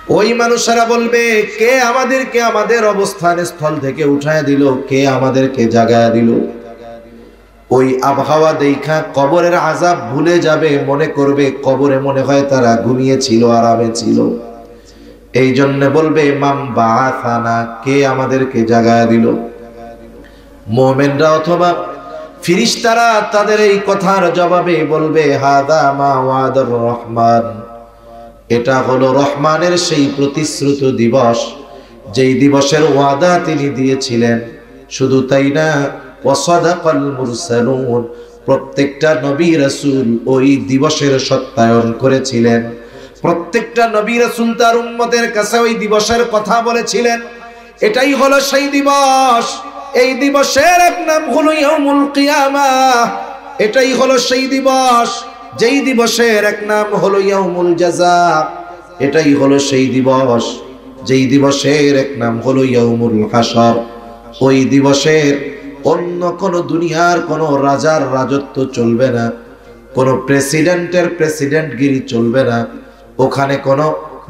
ওই মানুষেরা বলবে, কে আমাদেরকে আমাদের অবস্থান স্থল থেকে উঠায় দিল, কে আমাদেরকে জাগায়া দিল? ওই আবহাওয়া দেখা কবরের আযাব ভুলে যাবে, মনে করবে কবরে মনে হয় তারা ঘুমিয়েছিল, আরামে ছিল। এই জন্য বলবে মান বাআসানা, কে আমাদেরকে জাগায়া দিল? মুমিনরা অথবা ফেরেশতারা তাদের এই কথার জবাবে বলবে হাদা মা ওয়াদার রহমান, এটা হলো রহমানের সেই প্রতিশ্রুত দিবস, যেই দিবসের ওয়াদা তিনি দিয়েছিলেন। শুধু তাই না, ওয়াসাদাকাল মুরসালুন, প্রত্যেকটা নবী রাসূল ওই দিবসের সত্যায়ন করেছিলেন। প্রত্যেকটা নবী রাসূল তার উম্মতের কাছে ওই দিবসের কথা বলেছিলেন। এটাই হলো সেই দিবস। এই দিবসের এক নাম হলো ইয়াউমুল কিয়ামাহ। এটাই হলো সেই দিবস যেই দিবসের এক নাম হলো ইয়াউমুল জাযা। এটাই হলো সেই দিবস যেই দিবসের এক নাম হলো ইয়াউমুল হাসর। ওই দিবসের অন্য কোন দুনিয়ার কোন রাজার রাজত্ব চলবে না, কোন প্রেসিডেন্টের প্রেসিডেন্টগিরি চলবে না, ওখানে কোন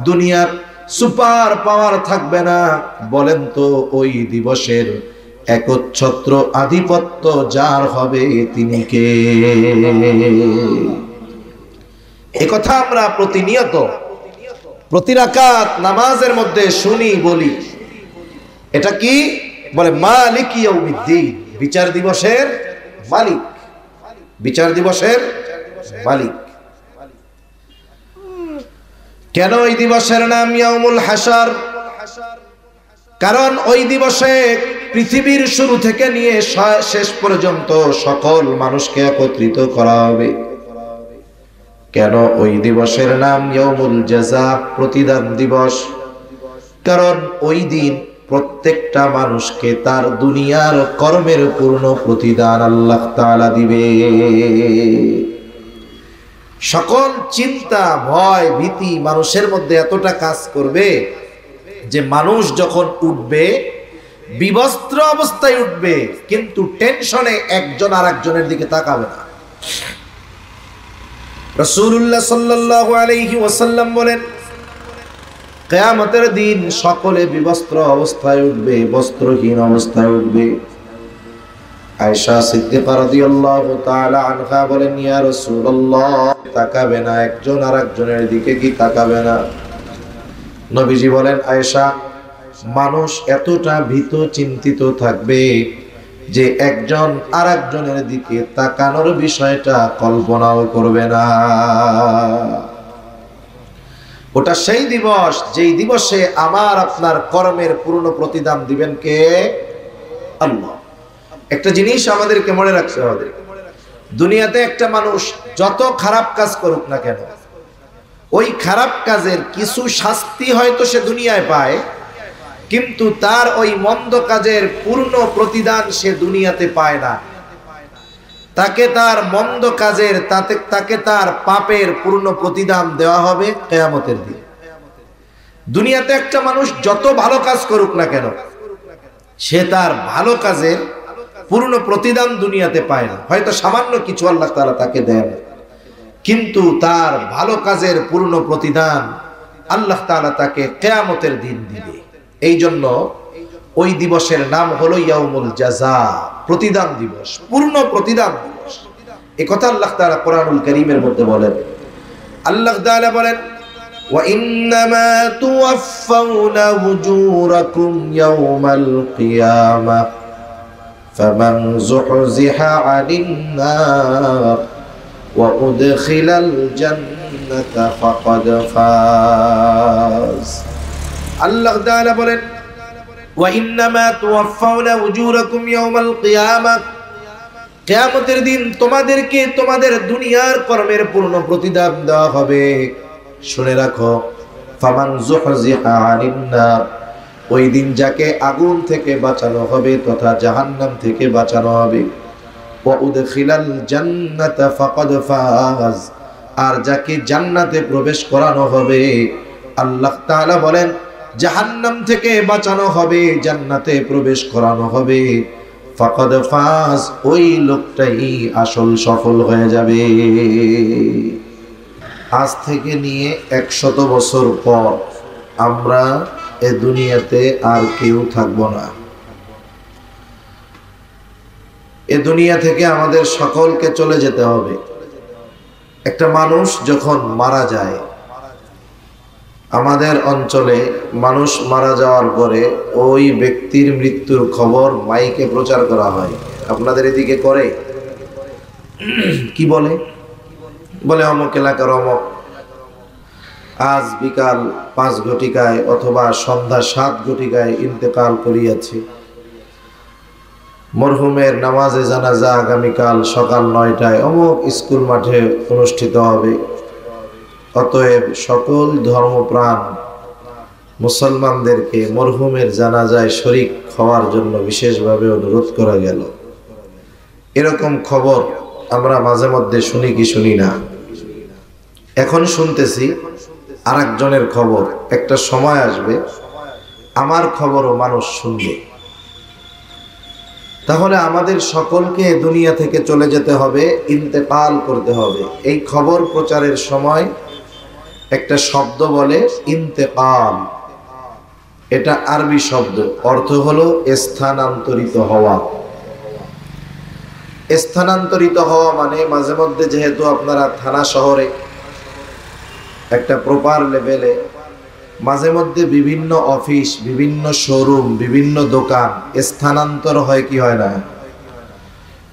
দুনিয়ার সুপার পাওয়ার থাকবে না। বলেন তো ওই দিবসের একচ্ছত্র আধিপত্য যার হবে তিনি কে? একথা আমরা প্রতিনিয়ত প্রতি রাকাত নামাজের মধ্যে শুনি, বলি। এটা কি বলে? মালিক ইয়াউমিদ্দিন, বিচার দিবসের মালিক, বিচার দিবসের মালিক। কেন ওই দিবসের নাম ইয়াউমুল হাসর? কারণ ওই দিবসে পৃথিবীর শুরু থেকে নিয়ে শেষ পর্যন্ত সকল মানুষকে একত্রিত করা হবে। কেন ওই দিবসের নাম ইয়াউমুল জাযা, প্রতিদান দিবস? কারণ ওই দিন প্রত্যেকটা মানুষকে তার দুনিয়ার কর্মের পূর্ণ প্রতিদান আল্লাহ তাআলা দিবে। সকল চিন্তা, ভয়, ভীতি মানুষের মধ্যে এতটা কাজ করবে যে মানুষ যখন উঠবে বিবস্ত্র অবস্থায় উঠবে, কিন্তু টেনশনে একজন আরেকজনের দিকে তাকাবে না। রাসূলুল্লাহ সাল্লাল্লাহু আলাইহি ওয়াসাল্লাম বলেন, কিয়ামতের দিন সকলে বিবস্ত্র অবস্থায় উঠবে, বস্ত্রহীন অবস্থায় উঠবে। আয়েশা সিদ্দিকা রাদিয়াল্লাহু তাআলা আনহা বলেন, ইয়া রাসূলুল্লাহ, তাকাবে না একজন আরেকজনের দিকে কি তাকাবে না? নবীজি বলেন, আয়েশা, মানুষ এতটা ভীত চিন্তিত থাকবে যে একজন আরেকজনের দিকে তাকানোর বিষয়টা কল্পনাও করবে না। ওটা সেই দিবস যেই দিবসে আমার আপনার কর্মের পূর্ণ প্রতিদান দিবেন কে? আল্লাহ। একটা জিনিস আমাদেরকে মনে রাখতে হবে, দুনিয়াতে একটা মানুষ যত খারাপ কাজ করুক না কেন, ওই খারাপ কাজের কিছু শাস্তি হয়তো সে দুনিয়ায় পায়, কিন্তু তার ওই মন্দ কাজের পূর্ণ প্রতিদান সে দুনিয়াতে পায় না। তাকে তার মন্দ কাজের তাকে তার পাপের পূর্ণ প্রতিদান দেওয়া হবে কিয়ামতের দিন। দুনিয়াতে একটা মানুষ যত ভালো কাজ করুক না কেন, সে তার ভালো কাজের পূর্ণ প্রতিদান দুনিয়াতে পায় না। হয়তো সামান্য কিছু আল্লাহ তাআলা তাকে দেন, কিন্তু তার ভালো কাজের পূর্ণ প্রতিদান আল্লাহ তাআলা তাকে কিয়ামতের দিন দিবে। এই জন্য ওই দিবসের নাম হলো ইয়াউমুল জাযা, প্রতিদান দিবস, পূর্ণ প্রতিদান দিবস। এই কথা আল্লাহ তাআলা কোরআনুল কারীমের মধ্যে বলেন। আল্লাহ তাআলা বলেন, ওয়া ইন্নামা তুওয়াফাউনা উজুরাকুম ইয়াউমাল কিয়ামাহ ফামান যুহজিহা আনিন নার ওয়া উদখিলাল জান্নাতা ফাকাদ ফাজ। আল্লাহ তাআলা বলেন, ওয়া ইন্নামা তুওয়াফাউনা উজুরাকুম ইয়াউমাল কিয়ামাহ, কিয়ামতের দিন তোমাদেরকে তোমাদের দুনিয়ার কর্মের পূর্ণ প্রতিদান দেওয়া হবে। শুনে রাখো, ফামান যুহজিহা আনিন নার, ওই দিন যাকে আগুন থেকে বাঁচানো হবে তথা জাহান্নাম থেকে বাঁচানো হবে, ওয়া উদখিলাল জান্নাতা ফাকাদ ফাজ, আর যাকে জান্নাতে প্রবেশ করানো হবে। আল্লাহ তাআলা বলেন, জাহান্নাম থেকে বাঁচানো হবে, জান্নাতে প্রবেশ করানো হবে, ফাকাদ ফাজ, ওই লোকটাই আসল সফল হয়ে যাবে। আজ থেকে নিয়ে 100 বছর পর আমরা এ দুনিয়াতে আর কেউ থাকবো না। এ দুনিয়া থেকে আমাদের সকলকে চলে যেতে হবে। একটা মানুষ যখন মারা যায়, আমাদের অঞ্চলে মানুষ মারা যাওয়ার পরে ওই ব্যক্তির মৃত্যুর খবর মাইকে প্রচার করা হয়। আপনাদের এদিকে করে? কি বলে? বলে অমুক এলাকার অমুক আজ বিকাল 5 ঘটিকায় অথবা সন্ধ্যা 7 ঘটিকায় ইন্তেকাল করিয়াছে। মরহুমের নামাজে জানাজা আগামীকাল সকাল 9টায় অমুক স্কুল মাঠে অনুষ্ঠিত হবে। অতএব সকল ধর্মপ্রাণ মুসলমানদেরকে মরহুমের জানাজায় শরীক হওয়ার জন্য বিশেষভাবে অনুরোধ করা গেল। এরকম খবর আমরা মাঝে মধ্যে শুনি কি শুনি না? এখন শুনতেছি আরেকজনের খবর, একটা সময় আসবে আমার খবরও মানুষ শুনবে। তাহলে আমাদের সকলকে দুনিয়া থেকে চলে যেতে হবে, ইন্তেকাল করতে হবে। এই খবর প্রচারের সময় একটা শব্দ বলে ইন্তেকাল। এটা আরবি শব্দ, অর্থ হলো স্থানান্তরিত হওয়া। স্থানান্তরিত হওয়া মানে মাঝে মধ্যে যেহেতু আপনারা থানা শহরে একটা প্রপার লেভেলে মাঝে মধ্যে বিভিন্ন অফিস, বিভিন্ন শোরুম, বিভিন্ন দোকান স্থানান্তর হয় কি হয় না?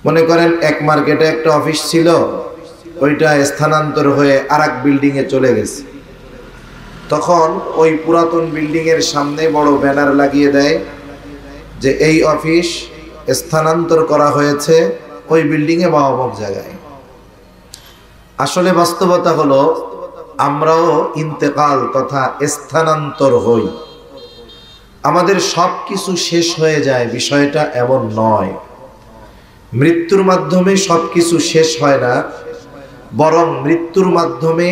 মনে করেন এক মার্কেটে একটা অফিস ছিল, ওইটা স্থানান্তর হয়ে আরেক বিল্ডিং এ চলে গেছে। তখন ওই পুরাতন বিল্ডিং এর সামনে বড় ব্যানার লাগিয়ে দেয় যে এই অফিস স্থানান্তর করা হয়েছে ওই বিল্ডিং এ বা অমুক জায়গায়। আসলে বাস্তবতা হলো আমরাও ইন্তেকাল তথা স্থানান্তর হই। আমাদের সব কিছু শেষ হয়ে যায়, বিষয়টা এমন নয়। মৃত্যুর মাধ্যমে সব কিছু শেষ হয় না, বরং মৃত্যুর মাধ্যমে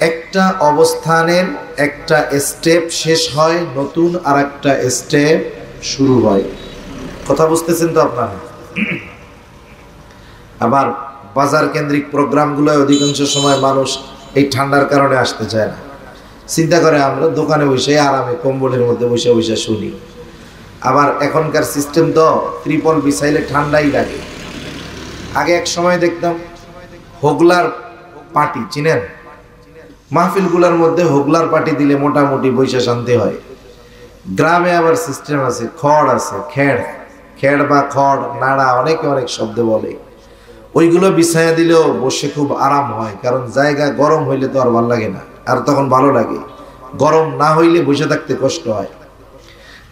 একটা অবস্থানের একটা স্টেপ শেষ হয়, নতুন আর একটা স্টেপ শুরু হয়। কথা বুঝতেছেন তো আপনারা? আবার বাজার কেন্দ্রিক প্রোগ্রামগুলোয় অধিকাংশ সময় মানুষ এই ঠান্ডার কারণে আসতে চায় না। চিন্তা করে আমরা দোকানে বসে আরামে কম্বলের মধ্যে বসে বসে শুনি। আবার এখনকার সিস্টেম তো ত্রিপল বিছাইলে ঠান্ডাই লাগে। আগে এক সময় দেখতাম হোগলার পার্টি, চিনেন? মাহফিলগুলোর মধ্যে হোগলার পার্টি দিলে মোটামুটি বসে শান্তি হয়। গ্রামে আবার সিস্টেম আছে, খড় আছে, খেড় বা খড়, নাড়া, অনেকে অনেক শব্দ বলে। ওইগুলো বিছায়া দিলেও বসে খুব আরাম হয়, কারণ জায়গা গরম হইলে তো আর ভালো লাগে না, আর তখন ভালো লাগে। গরম না হইলে বসে থাকতে কষ্ট হয়।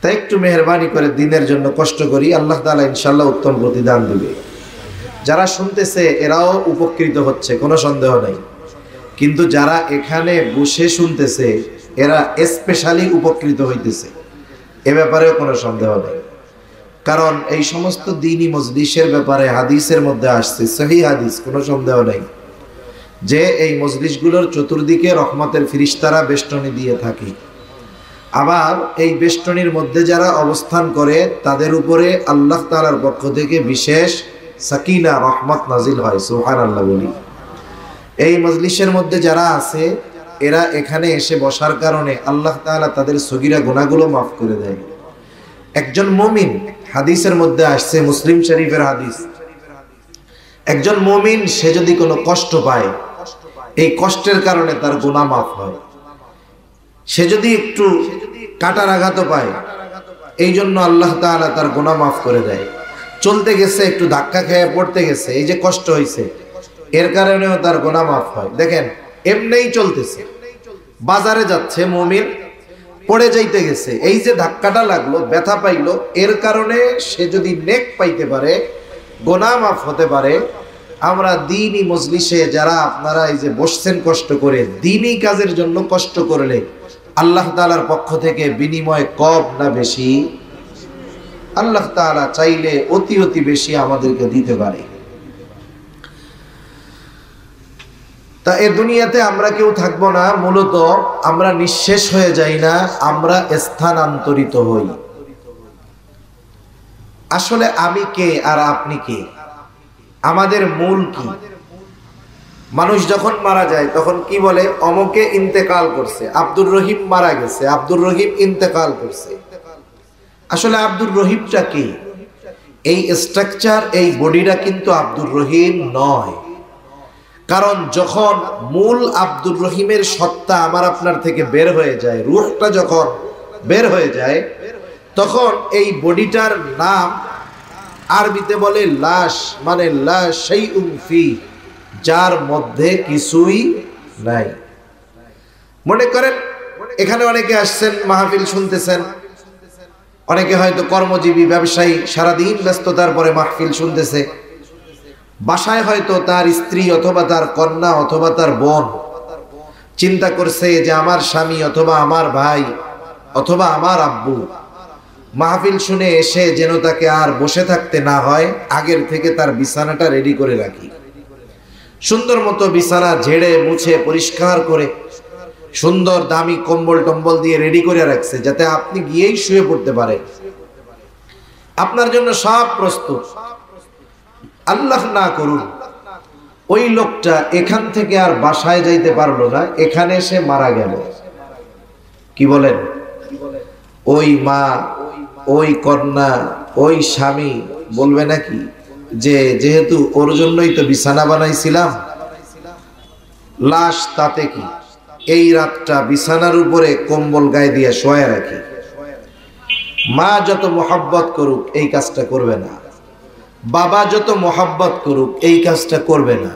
তাই একটু মেহরবানি করে দিনের জন্য কষ্ট করি, আল্লাহ তাআলা ইনশাআল্লাহ উত্তম প্রতিদান দিবে। যারা শুনতেছে এরাও উপকৃত হচ্ছে, কোনো সন্দেহ নাই। কিন্তু যারা এখানে বসে শুনতেছে এরা স্পেশালি উপকৃত হইতেছে, এ ব্যাপারেও কোনো সন্দেহ নেই। কারণ এই সমস্ত দ্বীনি মজলিসের ব্যাপারে হাদিসের মধ্যে আসছে, সহিহ হাদিস, কোনো সন্দেহ নেই যে এই মজলিসগুলোর চতুর্দিকে রহমতের ফিরিস্তারা বেষ্টনী দিয়ে থাকে। আবার এই বেষ্টনীর মধ্যে যারা অবস্থান করে তাদের উপরে আল্লাহ তাআলার পক্ষ থেকে বিশেষ সাকিনা, রহমত নাজিল হয়। সুবহানাল্লাহ বলি। এই মজলিসের মধ্যে যারা আছে এরা এখানে এসে বসার কারণে আল্লাহ তাআলা তাদের সগীরা গুনাহগুলো মাফ করে দেয়। একজন মুমিন, হাদিসের মধ্যে আসছে, মুসলিম শরীফের হাদিস, একজন মুমিন সে যদি কোনো কষ্ট পায়, এই কষ্টের কারণে তার গুনাহ মাফ হয়। সে যদি একটু কাটার আঘাত পায়, এই জন্য আল্লাহ তাআলা তার গুনাহ মাফ করে দেয়। চলতে গেছে, একটু ধাক্কা খেয়ে পড়তে গেছে, এই যে কষ্ট হয়েছে, এর কারণেও তার গুনাহ মাফ হয়। দেখেন এমনিই চলতেছে, বাজারে যাচ্ছে মুমিন, পড়ে যাইতে গেছে, এই যে ধাক্কাটা লাগলো, ব্যথা পাইলো, এর কারণে সে যদি নেক পাইতে পারে, গুনাহ মাফ হতে পারে। আমরা দ্বীনি মজলিসে যারা আপনারা এই যে বসছেন কষ্ট করে, দ্বীনি কাজের জন্য কষ্ট করলে আল্লাহ তাআলার পক্ষ থেকে বিনিময় কম না বেশি? আল্লাহ তাআলা চাইলে অতি অতি বেশি আমাদেরকে দিতে পারে। তা এ দুনিয়াতে আমরা কেউ থাকবো না, মূলত আমরা নিঃশেষ হয়ে যাই না, আমরা স্থানান্তরিত হই। আসলে আমি কে আর আপনি কে? আমাদের মূল কি? মানুষ যখন মারা যায় তখন কি বলে? অমুকে ইন্তেকাল করছে, আব্দুর রহিম মারা গেছে, আব্দুর রহিম ইন্তেকাল করছে। আসলে আব্দুর রহিমটা কি? এই স্ট্রাকচার, এই বডিটা কিন্তু আব্দুর রহিম নয়। কারণ যখন মূল আব্দুর রহিমের সত্তা আমার আপনার থেকে বের হয়ে যায়, রূহটা যখন বের হয়ে যায়, তখন এই বডিটার নাম আরবিতে বলে লাশ, মানে লা শাইউন ফি, যার মধ্যে কিছুই নাই। মনে করেন এখানে অনেকে আসছেন, মাহফিল শুনতেছেন, অনেকে হয়তো কর্মজীবী ব্যবসায়ী, সারাদিন ব্যস্ততার পরে মাহফিল শুনতেছে। বাসায় হয়তো তার স্ত্রী অথবা তার কন্যা অথবা তার বোন চিন্তা করছে যে আমার স্বামী অথবা আমার ভাই অথবা আমার আব্বু মাহফিল শুনে এসে যেন তাকে আর বসে থাকতে না হয়, আগের থেকে তার বিছানাটা রেডি করে রাখি। সুন্দর মতো বিছানা ঝেড়ে মুছে পরিষ্কার করে সুন্দর দামি কম্বল টম্বল দিয়ে রেডি করে রাখছে, যাতে আপনি গিয়েই শুয়ে পড়তে পারেন। আপনার জন্য সব প্রস্তুত। আল্লাহ না করুন ওই লোকটা এখান থেকে আর বাসায় যাইতে পারলো না, এখানে সে মারা গেল, কি বলেন? ওই মা, ওই কন্যা, ওই স্বামী বলবে নাকি যে যেহেতু ওর জন্যই তো বিছানা বানাইছিলাম, লাশ তাতে কি, এই রাতটা বিছানার উপরে কম্বল গায়ে দিয়ে শোয়া রাখি। মা যত মোহাব্বত করুক এই কাজটা করবে না, বাবা যত মোহাব্বত করুক এই কাজটা করবে না,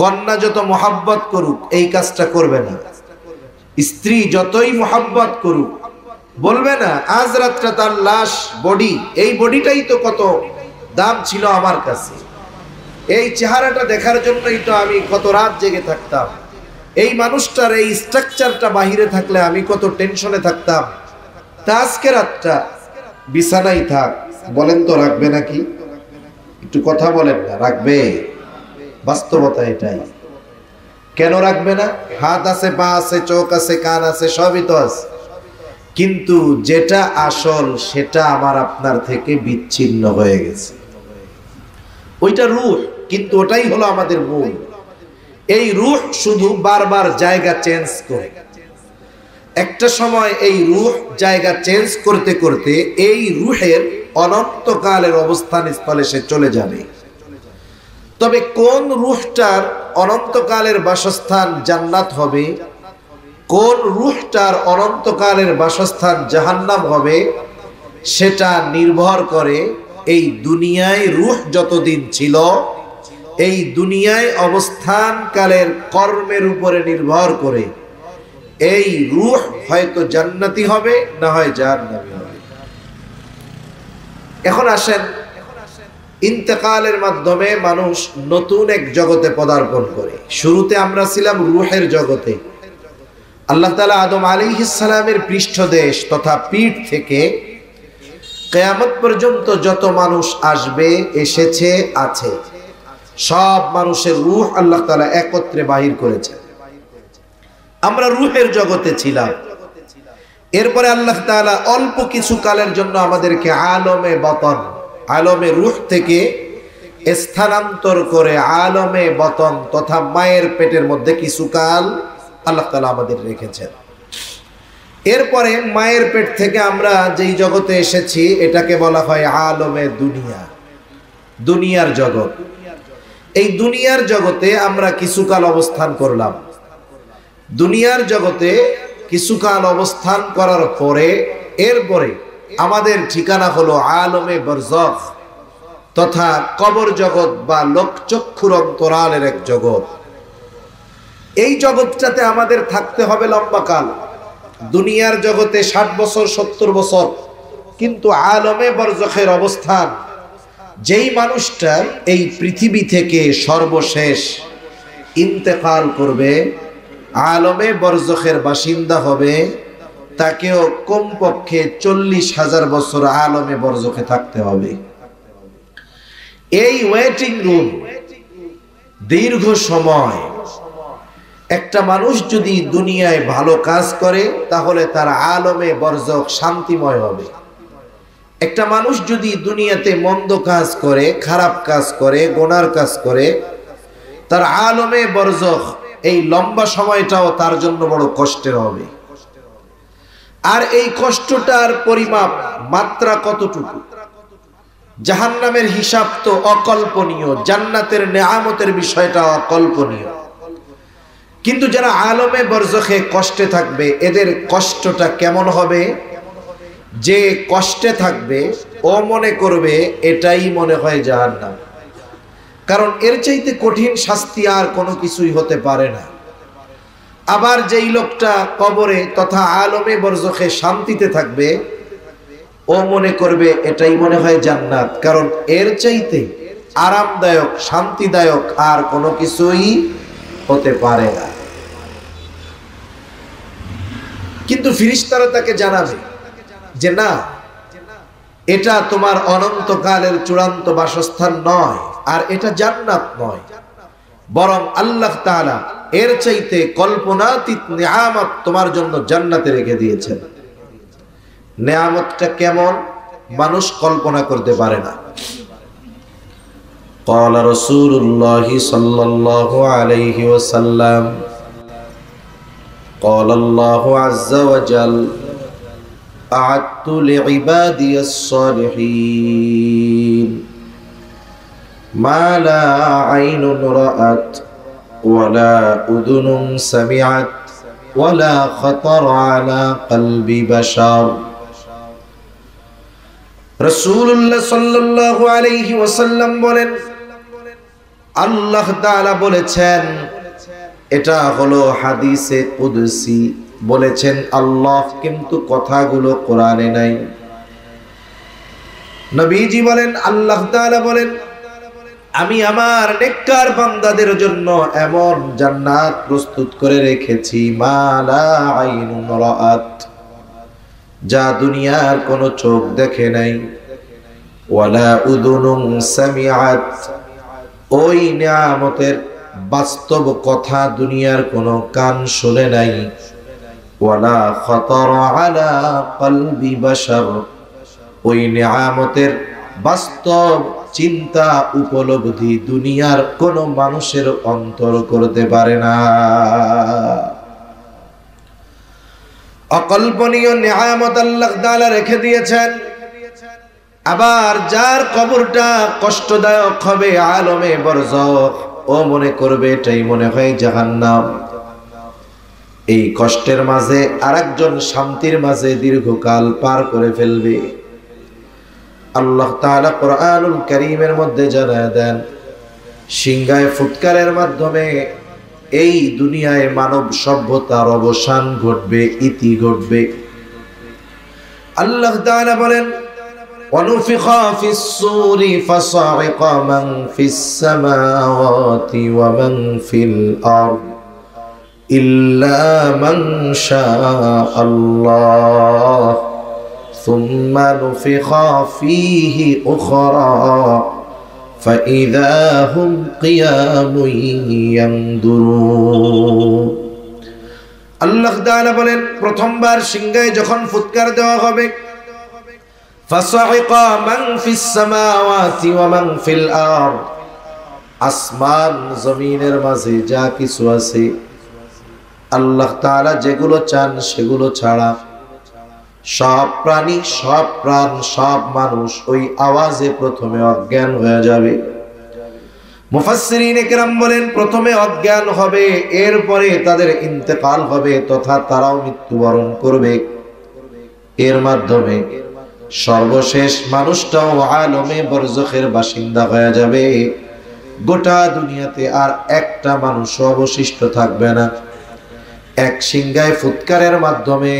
কন্যা যত মোহাব্বত করুক এই কাজটা করবে না, স্ত্রী যতই মোহাব্বত করুক বলবে না আজ রাতটা তার লাশ, বডি, এই বডিটাই তো কত দাম ছিল আমার কাছে, এই চেহারাটা দেখার জন্যই তো আমি কত রাত জেগে থাকতাম, এই মানুষটার এই স্ট্রাকচারটা বাহিরে থাকলে আমি কত টেনশনে থাকতাম, তা আজকে রাতটা বিছানাই থাক। বলেন তো রাখবে নাকি? একটু কথা বলেন না, রাখবে? বাস্তবতা এটাই। কেন রাখবে না? হাত আছে, পা আছে, চোখ আছে, কান আছে, সবই তো আছে, কিন্তু যেটা আসল সেটা আমার আপনার থেকে বিচ্ছিন্ন হয়ে গেছে। ওইটা রূহ, কিন্তু ওটাই হলো আমাদের মূল। এই রূহ শুধু বারবার জায়গা চেঞ্জ করে। একটা সময় এই রূহ জায়গা চেঞ্জ করতে করতে এই রূহের অনন্তকালের অবস্থান স্থলে সে চলে যাবে। তবে কোন রূহটার অনন্তকালের বাসস্থান জান্নাত হবে, কোন রূহটার অনন্তকালের বাসস্থান জাহান্নাম হবে, সেটা নির্ভর করে এই দুনিয়ায় রূহ যতদিন ছিল এই দুনিয়ায় অবস্থানকালের কর্মের উপরে নির্ভর করে এই রূহ হয়তো জান্নাতি হবে, না হয় জাহান্নামী হবে। এখন আসেন, ইন্তেকালের মাধ্যমে মানুষ নতুন এক জগতে পদার্পণ করে। শুরুতে আমরা ছিলাম রূহের জগতে। আল্লাহ তাআলা আদম আলাইহিস সালামের পৃষ্ঠদেশ তথা পিঠ থেকে কিয়ামত পর্যন্ত যত মানুষ আসবে, এসেছে, আছে, সব মানুষের রূহ আল্লাহ তাআলা একত্রে বাহির করেছেন। আমরা রূহের জগতে ছিলাম। এরপরে আল্লাহ তাআলা অল্প কিছু কালের জন্য আমাদেরকে আলমে বতন, আলমে রূহ থেকে স্থানান্তর করে আলমে বতন তথা মায়ের পেটের মধ্যে কিছু কাল আল্লাহ তাআলা আমাদের রেখেছেন। এরপরে মায়ের পেট থেকে আমরা যেই জগতে এসেছি এটাকে বলা হয় আলমে দুনিয়া, দুনিয়ার জগৎ। এই দুনিয়ার জগতে আমরা কিছুকাল অবস্থান করলাম। দুনিয়ার জগতে কিছুকাল অবস্থান করার পরে এরপরে আমাদের ঠিকানা হলো আলমে বরজখ তথা কবর জগৎ বা লোকচক্ষুর অন্তরালের এক জগৎ। এই জগৎটাতে আমাদের থাকতে হবে লম্বা কাল। দুনিয়ার জগতে 60 বছর 70 বছর, কিন্তু আলমে বরজখের অবস্থান, যেই মানুষটা এই পৃথিবী থেকে সর্বশেষ ইন্তেকাল করবে, আলমে বরজখের বাসিন্দা হবে, তাকেও কমপক্ষে 40,000 বছর আলমে বরজখে থাকতে হবে। এই ওয়েটিং রুম দীর্ঘ সময়। একটা মানুষ যদি দুনিয়ায় ভালো কাজ করে তাহলে তার আলমে বরজখ শান্তিময় হবে। একটা মানুষ যদি দুনিয়াতে মন্দ কাজ করে, খারাপ কাজ করে, গুনার কাজ করে, তার আলমে বরজখ এই লম্বা সময়টাও তার জন্য বড় কষ্টের হবে। আর এই কষ্টটার পরিমাপ মাত্রা কতটুকু, জাহান্নামের হিসাব তো অকল্পনীয়, জান্নাতের নেয়ামতের বিষয়টা অকল্পনীয়। কিন্তু যারা আলমে বরজখে কষ্টে থাকবে, এদের কষ্টটা কেমন হবে? যে কষ্টে থাকবে ও মনে করবে এটাই মনে হয় জাহান্নাম, কারণ এর চাইতে কঠিন শাস্তি আর কোনো কিছুই হতে পারে না। আবার যেই লোকটা কবরে তথা আলমে বরজখে শান্তিতে থাকবে, ও মনে করবে এটাই মনে হয় জান্নাত, কারণ এর চাইতে আরামদায়ক শান্তিদায়ক আর কোনো কিছুই হতে পারে না। কিন্তু ফেরেশতারা তাকে জানাবে যে না, এটা তোমার অনন্তকালের চূড়ান্ত বাসস্থান নয়, আর এটা জান্নাত নয়, বরং আল্লাহ তাআলা এর চাইতে কল্পনাতীত নিয়ামত তোমার জন্য জান্নাতে রেখে দিয়েছেন। নিয়ামতটা কেমন মানুষ কল্পনা করতে পারে না। قال رسول الله صلى الله عليه وسلم قال الله عز وجل أعدت لعبادي الصالحين ما لا عين رأت ولا أذن سمعت ولا خطر على قلب بشر। রাসূলুল্লাহ সাল্লাল্লাহু আলাইহি ওয়াসাল্লাম বলেন, আল্লাহ তাআলা বলেছেন, এটা হলো হাদিসে কুদসি, বলেছেন আল্লাহ, কিন্তু কথাগুলো কোরআনে নাই। নবীজি বলেন, আল্লাহ তাআলা বলেন, আমি আমার নেককার বান্দাদের জন্য এমন জান্নাত প্রস্তুত করে রেখেছি মা লা আইনুন রাআত, যা দুনিয়ার কোনো চোখ দেখে নাই, ওয়ালা উযুনুন সামিআত, ওই নিয়ামতের বাস্তব কথা দুনিয়ার কোনো কান শুনে নাই, ওয়ালা খাতার আলা কলবি বাশার, ওই নিয়ামতের বাস্তব চিন্তা উপলব্ধি দুনিয়ার কোনো মানুষের অন্তর করতে পারে না। অকল্পনীয় নিয়ামত আল্লাহ তাআলা রেখে দিয়েছেন। আবার যার কবরটা কষ্টদায়ক হবে আলমে বরজখ, ও মনে করবে এটাই মনে হয় জাহান্নাম। এই কষ্টের মাঝে আরেকজন শান্তির মাঝে দীর্ঘকাল পার করে ফেলবে। আল্লাহ তাআলা কোরআনুল কারীমের মধ্যে জানায় দেন, সিংহায় ফুৎকারের মাধ্যমে এই দুনিয়ায় মানব সভ্যতার অবসান ঘটবে, ইতি ঘটবে। আল্লাহ তাআলা বলেন, ওয়ানুফিখা ফিস সূরি ফাসাইকা মান ফিস সামাওয়াতি ওয়া মান ফিল আরদ ইল্লা মান শাআল্লাহ সুম্মা নুফিখা ফীহি উখরা فإذا هم قيام ينظرون। আল্লাহ তাআলা বলেন, প্রথমবার সিংহায় যখন ফুৎকার দেওয়া হবে, ফাসাইকা মান ফিস সামাওয়াতি ওয়া মান ফিল আরদ, আসমান জমিনের মাঝে যা কিছু আছে আল্লাহ তাআলা যেগুলো চান সেগুলো ছাড়া সব প্রাণী, সব প্রাণ, সব মানুষ ওই আওয়াজে প্রথমে অজ্ঞান হয়ে যাবে। মুফাসসিরিনে কেরাম বলেন, প্রথমে অজ্ঞান হবে, এরপরে তাদের ইন্তেকাল হবে তথা তারাও মৃত্যুবরণ করবে। এর মাধ্যমে সর্বশেষ মানুষটাও আলমে বরজখের বাসিন্দা হয়ে যাবে। গোটা দুনিয়াতে আর একটা মানুষ অবশিষ্ট থাকবে না। এক সিংহায় ফুৎকারের মাধ্যমে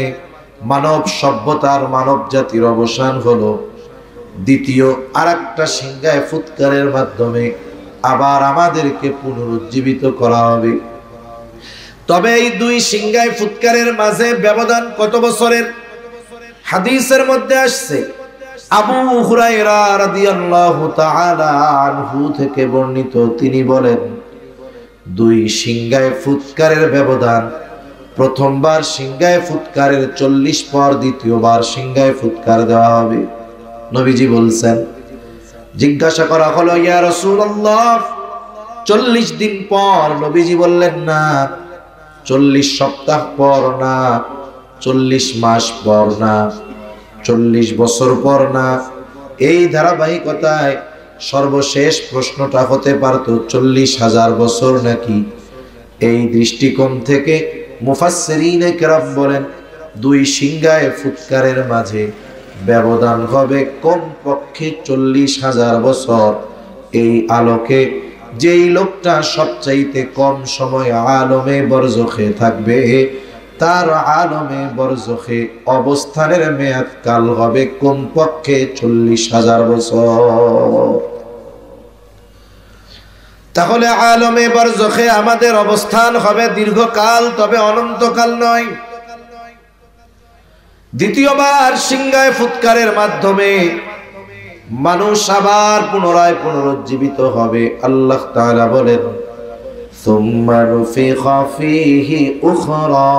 মানব সভ্যতার, মানব জাতির অবসান হলো। দ্বিতীয় আরেকটা সিংহায় ফুৎকারের মাধ্যমে আবার আমাদেরকে পুনরুজ্জীবিত করা হবে। তবে এই দুই সিংহায় ফুৎকারের মাঝে ব্যবধান কত বছরের? হাদিসের মধ্যে আসছে, আবু হুরায়রা রাদিয়াল্লাহু তাআলা আনহু থেকে বর্ণিত, তিনি বলেন, দুই সিংহায় ফুৎকারের ব্যবধান, প্রথমবার সিংহায় ফুৎকারের 40 পর দ্বিতীয়বার সিংহায় ফুৎকার দেওয়া হবে। নবীজি বলছেন, জিজ্ঞাসা করা হলো, ইয়া রাসূলুল্লাহ, 40 দিন পর নবীজি বললেন না, 40 সপ্তাহ পর না, 40 মাস পর না, 40 বছর পর না, এই ধারাবাহিকতায় সর্বশেষ প্রশ্নটা হতে পারত 40,000 বছর নাকি। এই দৃষ্টিকোণ থেকে মুফাসসিরিনে কেরাম বলেন, দুই সিংহায় ফুৎকারের মাঝে ব্যবধান হবে কমপক্ষে 40,000 বছর। এই আলোকে যেই লোকটা সবচাইতে কম সময় আলমে বরজখে থাকবে, তার আলমে বরজখে অবস্থানের মেয়াদ কাল হবে কমপক্ষে 40,000 বছর। তাহলে আলমে বরজখে আমাদের অবস্থান হবে দীর্ঘকাল, তবে অনন্তকাল নয়। দ্বিতীয়বার সিংহায় ফুৎকারের মাধ্যমে মানুষ আবার পুনরায় পুনরুজ্জীবিত হবে। আল্লাহ তাআলা বলেন, সুম্মা নুফিখা ফীহি উখরা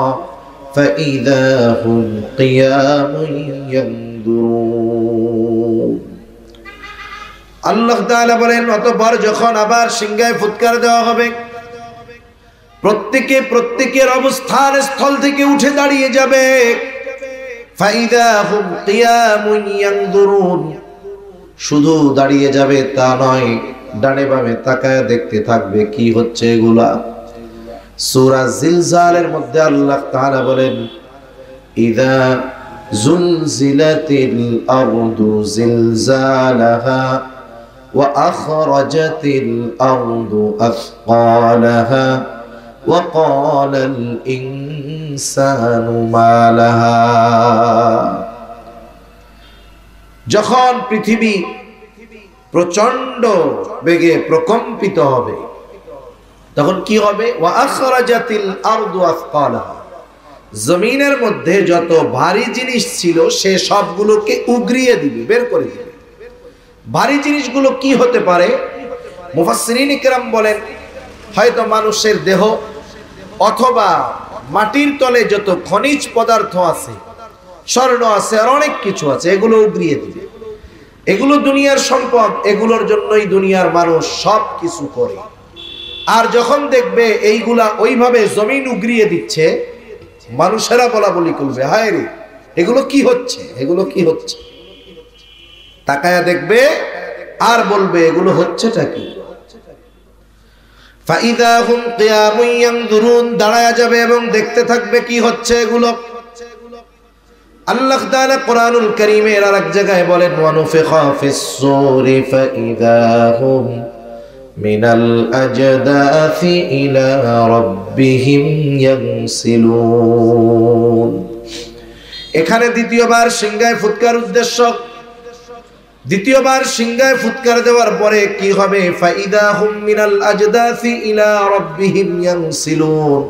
ফাইযা হুম কিয়ামুন ইয়ানদুরুন। আল্লাহ তাআলা বলেন, অতঃপর যখন আবার সিংহায় ফুৎকার দেওয়া হবে, প্রত্যেকে প্রত্যেকের অবস্থান স্থল থেকে উঠে দাঁড়িয়ে যাবে। ফাইযা হুম কিয়ামুন ইয়ানদুরুন, শুধু দাঁড়িয়ে যাবে তা নয়, ডানে বামে তাকায় দেখতে থাকবে কি হচ্ছে এগুলা। সূরা জিলজালের মধ্যে আল্লাহ তাআলা বলেন, ইযা জুলজিলাতিল আরদু জিলজালাহা ওয়া আখরাজাতিল আরদু আথকালাহা ওয়া ক্বালাল ইনসানু মা লাহা। যখন পৃথিবী প্রচন্ড বেগে প্রকম্পিত হবে, তখন কি হবে? ওয়া আখরাজাতিল আরদু আথকালাহা, জমিনের মধ্যে যত ভারী জিনিস ছিল সে সবগুলোকে উগরিয়ে দিবে, বের করে দিবে। ভারী জিনিসগুলো কি হতে পারে? মুফাসসিরিন ইকরাম বলেন, হয়তো মানুষের দেহ অথবা মাটির তলে যত খনিজ পদার্থ আছে, স্বর্ণ আছে, আর অনেক কিছু আছে, এগুলো উগরিয়ে দিবে। এগুলো দুনিয়ার সম্পদ, এগুলোর জন্যই দুনিয়ার মানুষ সব কিছু করে। আর যখন দেখবে এইগুলা ওইভাবে জমিন উগরিয়ে দিচ্ছে, মানুষেরা বলা বলি করবে, হায় রে, এগুলো কি হচ্ছে, এগুলো কি হচ্ছে। তাকায়া দেখবে আর বলবে এগুলো হচ্ছেটা কি। ফাইদা হুম কিয়ামুন ইয়ানদুরুন, দাঁড়ায়া যাবে এবং দেখতে থাকবে কি হচ্ছে এগুলো। আল্লাহ তাআলা কোরআনুল কারীমের আরেক জায়গায় বলেন, ওয়া নুফিখা ফিস সূরি ফাইদা হুম মিনাল আজদাসি ইলা রাব্বিহিম ইয়ানসিলুন। এখানে দ্বিতীয়বার সিংহায় ফুৎকার উদ্দেশ্য। দ্বিতীয়বার সিংহায় ফুৎকার দেওয়ার পরে কি হবে? ফাইদা হুম মিনাল আজদাসি ইলা রাব্বিহিম ইয়ানসিলুন,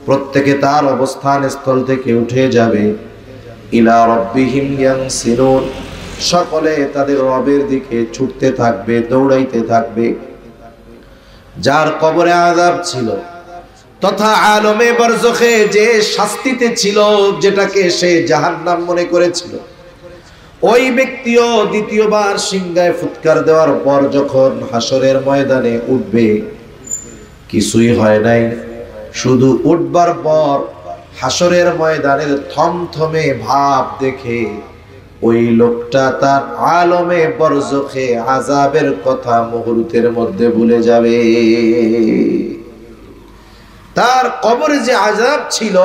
প্রত্যেকে তার অবস্থান স্থল থেকে উঠে যাবে। ইলা রাব্বিহিম ইয়ানসিলুন, সকলে তাদের রবের দিকে ছুটতে থাকবে, দৌড়াইতে থাকবে। যার কবরে আযাব ছিল তথা আলমে বরজখে যে শাস্তিতে ছিল, যেটাকে সে জাহান্নাম মনে করেছিল, ওই ব্যক্তিও দ্বিতীয়বার সিংহায় ফুৎকার দেওয়ার পর যখন হাসরের ময়দানে উঠবে, কিছুই হয় নাই, শুধু উঠবার পর হাসরের ময়দানের থমথমে ভাব দেখে ওই লোকটা তার আলমে বরজখে আযাবের কথা মুহূর্তের মধ্যে ভুলে যাবে। তার কবরে যে আযাব ছিল,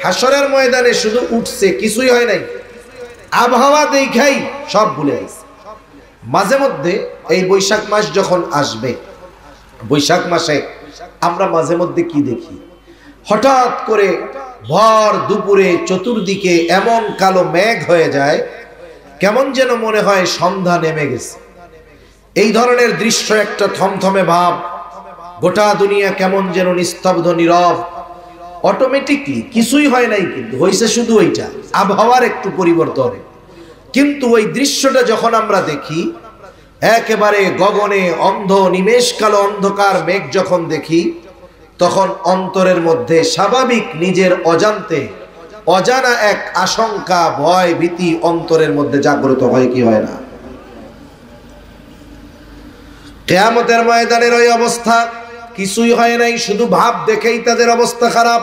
হাসরের ময়দানে শুধু উঠছে, কিছুই হয় নাই, আবহাওয়া দেখাই সব ভুলে গেছে। মাঝে মধ্যে এই বৈশাখ মাস যখন আসবে, বৈশাখ মাসে আমরা মাঝে মধ্যে কি দেখি? হঠাৎ করে ভর দুপুরে চতুর্দিকে এমন কালো মেঘ হয়ে যায়, কেমন যেন মনে হয় সন্ধ্যা নেমে গেছে। এই ধরনের দৃশ্য, একটা থমথমে ভাব, গোটা দুনিয়া কেমন যেন নিস্তব্ধ নীরব, অটোমেটিকলি কিছুই হয় নাই, কিন্তু হয়েছে শুধু ওইটা, আবহাওয়ার একটু পরিবর্তন। কিন্তু ওই দৃশ্যটা যখন আমরা দেখি, একেবারে গগনে অন্ধ নিমেষ কালো অন্ধকার মেঘ যখন দেখি, তখন অন্তরের মধ্যে স্বাভাবিক নিজের অজান্তে অজানা এক আশঙ্কা, ভয়, ভীতি অন্তরের মধ্যে জাগ্রত হয় কি হয় না? কিয়ামতের ময়দানের ওই অবস্থা, কিছুই হয় নাই, শুধু ভাব দেখেই তাদের অবস্থা খারাপ।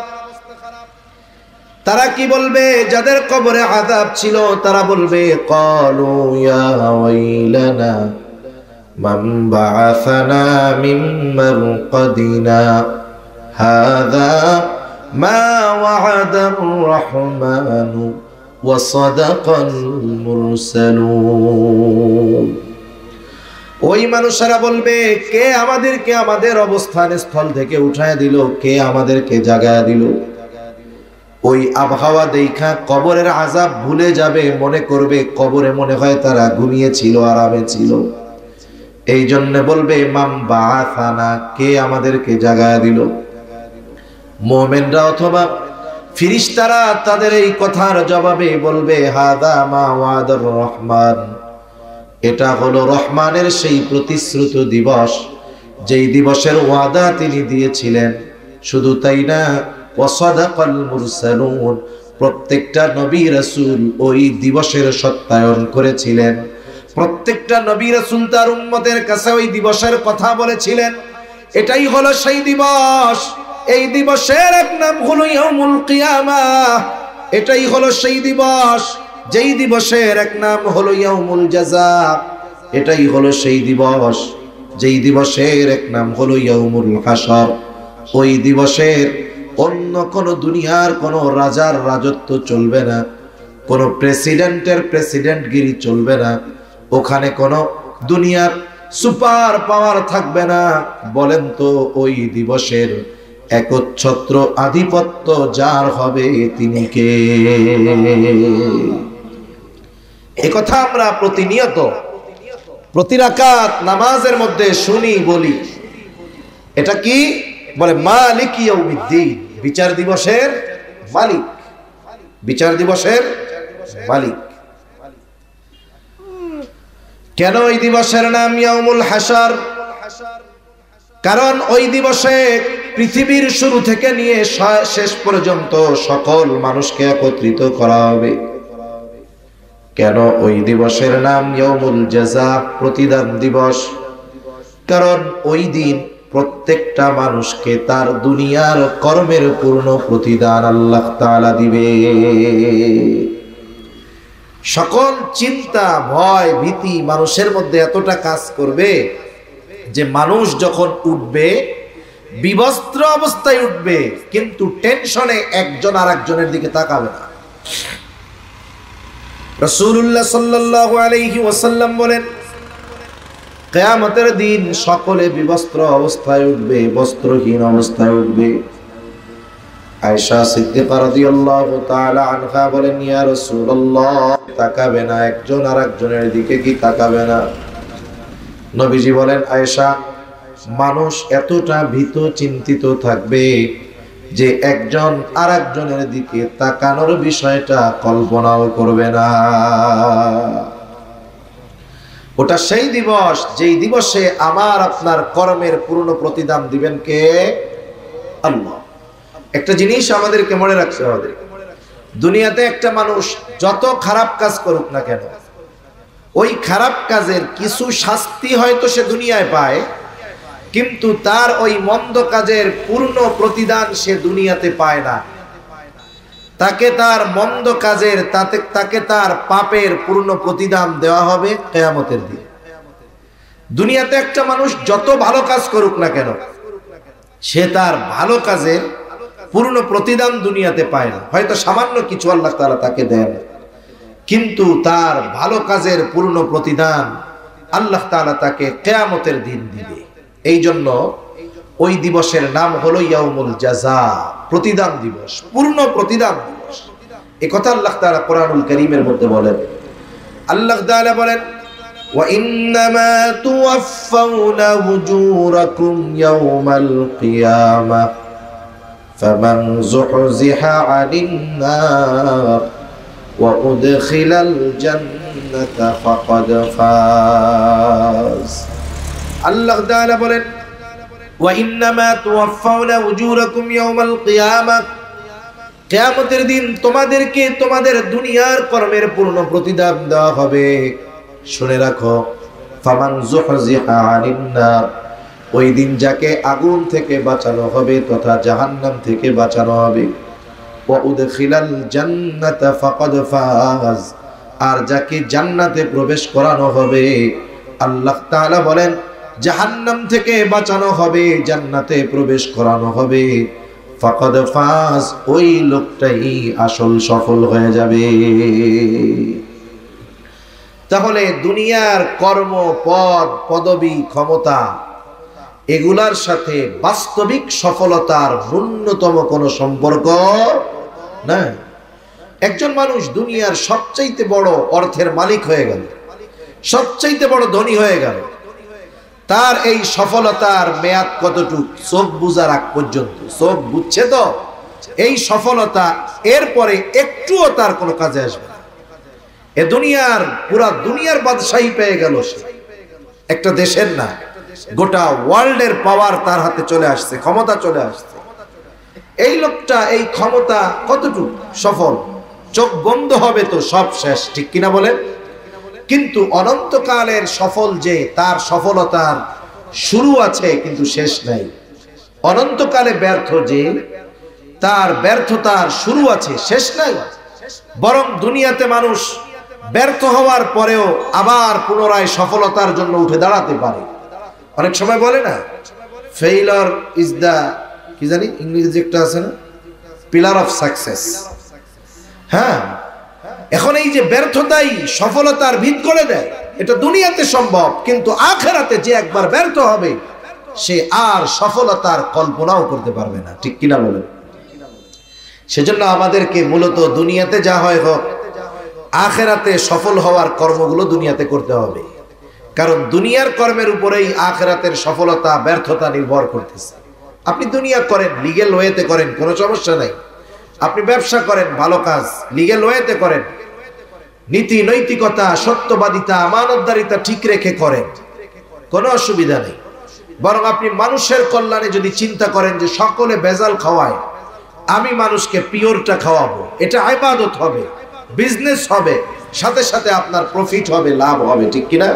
তারা কি বলবে? যাদের কবরে আযাব ছিল তারা বলবে, ক্বালু ইয়া ওয়াইলানা মান বাআসানা মিন মারকাদিনা হাযা মা ওয়া'আদার রাহমানু ওয়া সাদাকাল মুরসালুন। ওই মানুষেরা বলবে, কে আমাদেরকে আমাদের অবস্থান স্থল থেকে উঠায় দিল? কে আমাদেরকে জাগায়া দিল? ওই আবহাওয়া দেখা কবরের আযাব ভুলে যাবে, মনে করবে কবরে মনে হয় তারা ঘুমিয়েছিল, আরামে ছিল। এই জন্য বলবে, মাম বাআসানা, কে আমাদেরকে জাগায়া দিল? মুমিনরা অথবা ফেরেশতারা তাদের এই কথার জবাবে বলবে, হাদা মা ওয়াদার রহমান, এটা হলো রহমানের সেই প্রতিশ্রুত দিবস, যেই দিবসের ওয়াদা তিনি দিয়েছিলেন। শুধু তাই না, ওয়াসাদাকাল মুরসালুন, প্রত্যেকটা নবী রাসূল ওই দিবসের সত্যায়ন করেছিলেন। প্রত্যেকটা নবী রাসূল তার উম্মতের কাছে ওই দিবসের কথা বলেছিলেন। এটাই হলো সেই দিবস। এই দিবসের এক নাম হলো ইয়াউমুল কিয়ামাহ। এটাই হলো সেই দিবস যেই দিবসের এক নাম হলো ইয়াউমুল জাযা। এটাই হলো সেই দিবস যেই দিবসের এক নাম হলো ইয়াউমুল হাসর। ওই দিবসের অন্য কোন দুনিয়ার কোন রাজার রাজত্ব চলবে না, কোন প্রেসিডেন্টের প্রেসিডেন্টগিরি চলবে না, ওখানে কোন দুনিয়ার সুপার পাওয়ার থাকবে না। বলেন তো, ওই দিবসের একচ্ছত্র আধিপত্য যার হবে তিনি কে? একথা আমরা প্রতিনিয়ত প্রতি রাকাত নামাজের মধ্যে শুনি, বলি। এটা কি বলে? মালিক ইয়াউমিদ্দিন, বিচার দিবসের মালিক, বিচার দিবসের মালিক। কেন ওই দিবসের নাম ইয়াউমুল হাসর? কারণ ওই দিবসে পৃথিবীর শুরু থেকে নিয়ে শেষ পর্যন্ত সকল মানুষকে একত্রিত করা হবে। কেন ওই দিবসের নাম ইয়াউমুল জাযা, প্রতিদান দিবস? কারণ ওই দিন প্রত্যেকটা মানুষকে তার দুনিয়ার কর্মের পূর্ণ প্রতিদান আল্লাহ তাআলা দিবে। সকল চিন্তা, ভয়, ভীতি মানুষের মধ্যে এতটা কাজ করবে যে মানুষ যখন উঠবে, বিবস্ত্র অবস্থায় উঠবে, কিন্তু টেনশনে একজন আরেকজনের দিকে তাকাবে না। রাসূলুল্লাহ সাল্লাল্লাহু আলাইহি ওয়াসাল্লাম বলেন, কিয়ামতের দিন সকলে বিবস্ত্র অবস্থায় উঠবে, বস্ত্রহীন অবস্থায় উঠবে। আয়েশা সিদ্দিকা রাদিয়াল্লাহু তাআলা আনহা বলেন, ইয়া রাসূলুল্লাহ, তাকাবে না একজন আরেকজনের দিকে কি তাকাবে না? নবীজি বলেন, আয়েশা, মানুষ এতটা ভীত চিন্তিত থাকবে যে একজন আরেকজনের দিকে তাকানোর বিষয়টা কল্পনাও করবে না। ওটা সেই দিবস যেই দিবসে আমার আপনার কর্মের পূর্ণ প্রতিদান দিবেন কে? আল্লাহ। একটা জিনিস আমাদেরকে মনে রাখতে হবে, দুনিয়াতে একটা মানুষ যত খারাপ কাজ করুক না কেন, ওই খারাপ কাজের কিছু শাস্তি হয়তো সে দুনিয়ায় পায়, কিন্তু তার ওই মন্দ কাজের পূর্ণ প্রতিদান সে দুনিয়াতে পায় না। তাকে তার মন্দ কাজের তাকে তার পাপের পূর্ণ প্রতিদান দেওয়া হবে কিয়ামতের দিন। দুনিয়াতে একটা মানুষ যত ভালো কাজ করুক না কেন, সে তার ভালো কাজের পূর্ণ প্রতিদান দুনিয়াতে পায় না। হয়তো সামান্য কিছু আল্লাহ তাআলা তাকে দেন, কিন্তু তার ভালো কাজের পূর্ণ প্রতিদান আল্লাহ তাআলা তাকে কিয়ামতের দিন দিবে। এই জন্য ওই দিবসের নাম হলো ইয়াউমুল জাযা, প্রতিদান দিবস, পূর্ণ প্রতিদান দিবস। এই কথা আল্লাহ তাআলা কোরআনুল কারীমের মধ্যে বলেন। আল্লাহ তাআলা বলেন, ওয়া ইন্নামা তুওয়াফাউনা উজুরাকুম ইয়াউমাল কিয়ামাহ ফামান যুহজিহা আনিন নার ওয়া উদখিলাল জান্নাতা ফাকাদ ফাজ। আল্লাহ তাআলা বলেন, ওয়া ইন্নামা তুওয়াফাউনা উজুরাকুম ইয়াউমাল কিয়ামাহ, কিয়ামতের দিন তোমাদেরকে তোমাদের দুনিয়ার কর্মের পূর্ণ প্রতিদান দেওয়া হবে। শুনে রাখো, ফামান যুহজিহা আনিন নার, ওই দিন যাকে আগুন থেকে বাঁচানো হবে তথা জাহান্নাম থেকে বাঁচানো হবে, ওয়া উদখিলাল জান্নাতা ফাকাদ ফাজ, আর যাকে জান্নাতে প্রবেশ করানো হবে, আল্লাহ তাআলা বলেন জাহান্নাম থেকে বাঁচানো হবে, জান্নাতে প্রবেশ করানো হবে, ফাকাদ ফাজ, ওই লোকটাই আসল সফল হয়ে যাবে। তাহলে দুনিয়ার কর্ম, পদ, পদবী, ক্ষমতা এগুলার সাথে বাস্তবিক সফলতার ন্যূনতম কোনো সম্পর্ক না। একজন মানুষ দুনিয়ার সবচাইতে বড় অর্থের মালিক হয়ে গেল, সবচাইতে বড় ধনী হয়ে গেল, তার এই সফলতার মেয়াদ কতটুক? চোখ বুজার আগ পর্যন্ত। চোখ বুঝছে তো এই সফলতা, এরপরে একটুও তার কোনো কাজে আসবে না। এ দুনিয়ার পুরা দুনিয়ার বাদশাহী পেয়ে গেল সে, একটা দেশের না, গোটা ওয়ার্ল্ডের পাওয়ার তার হাতে চলে আসছে, ক্ষমতা চলে আসছে। এই লোকটা এই ক্ষমতা কতটুকু সফল? চোখ বন্ধ হবে তো সব শেষ, ঠিক কিনা বলেন? কিন্তু অনন্তকালের সফল যে, তার সফলতার শুরু আছে কিন্তু শেষ নাই। অনন্তকালে ব্যর্থ যে, তার ব্যর্থতার শুরু আছে, শেষ নাই। বরং দুনিয়াতে মানুষ ব্যর্থ হওয়ার পরেও আবার পুনরায় সফলতার জন্য উঠে দাঁড়াতে পারে। অনেক সময় বলে না, ফেইলার ইজ দ্য, কি জানি ইংরেজি একটা আছে না, পিলার অফ সাকসেস। হ্যাঁ, এখন এই যে ব্যর্থতাই সফলতার ভিত করে দেয়, এটা দুনিয়াতে সম্ভব, কিন্তু আখিরাতে যে একবার ব্যর্থ হবে সে আর সফলতার কল্পনাও করতে পারবে না, ঠিক কিনা বলেন? সেজন্য আমাদেরকে মূলত দুনিয়াতে যা হয় হোক, আখিরাতে সফল হওয়ার কর্মগুলো দুনিয়াতে করতে হবে। কারণ দুনিয়ার কর্মের উপরেই আখিরাতের সফলতা ব্যর্থতা নির্ভর করতেছে। আপনি দুনিয়া করেন, লিগ্যাল ওয়েতে করেন, কোনো সমস্যা নাই। আপনি ব্যবসা করেন, ভালো কাজ, লিগ্যাল ওয়েতে করেন, নীতি নৈতিকতা, সত্যবাদিতা, আমানতদারিতা ঠিক রেখে করেন, কোনো অসুবিধা নেই। বরং আপনি মানুষের কল্যাণে যদি চিন্তা করেন যে সকলে ভেজাল খাওয়ায়, আমি মানুষকে পিওরটা খাওয়াবো, এটা ইবাদত হবে, বিজনেস হবে, সাথে সাথে আপনার প্রফিট হবে, লাভ হবে, ঠিক কিনা?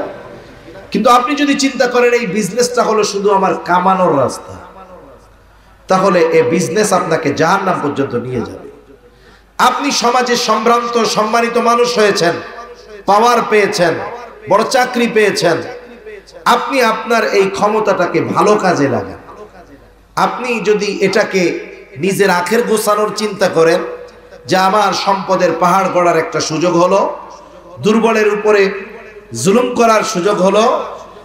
কিন্তু আপনি যদি চিন্তা করেন এই বিজনেসটা হলো শুধু আমার কামানোর রাস্তা, তাহলে এই বিজনেস আপনাকে জাহান্নাম পর্যন্ত নিয়ে যাবে। আপনি সমাজে সম্ভ্রান্ত সম্মানিত মানুষ হয়েছেন, পাওয়ার পেয়েছেন, বড় চাকরি পেয়েছেন, আপনি আপনার এই ক্ষমতাটাকে ভালো কাজে লাগান। আপনি যদি এটাকে নিজের আখের গোছানোর চিন্তা করেন যে আমার সম্পদের পাহাড় গড়ার একটা সুযোগ হলো, দুর্বলের উপরে জুলুম করার সুযোগ হলো,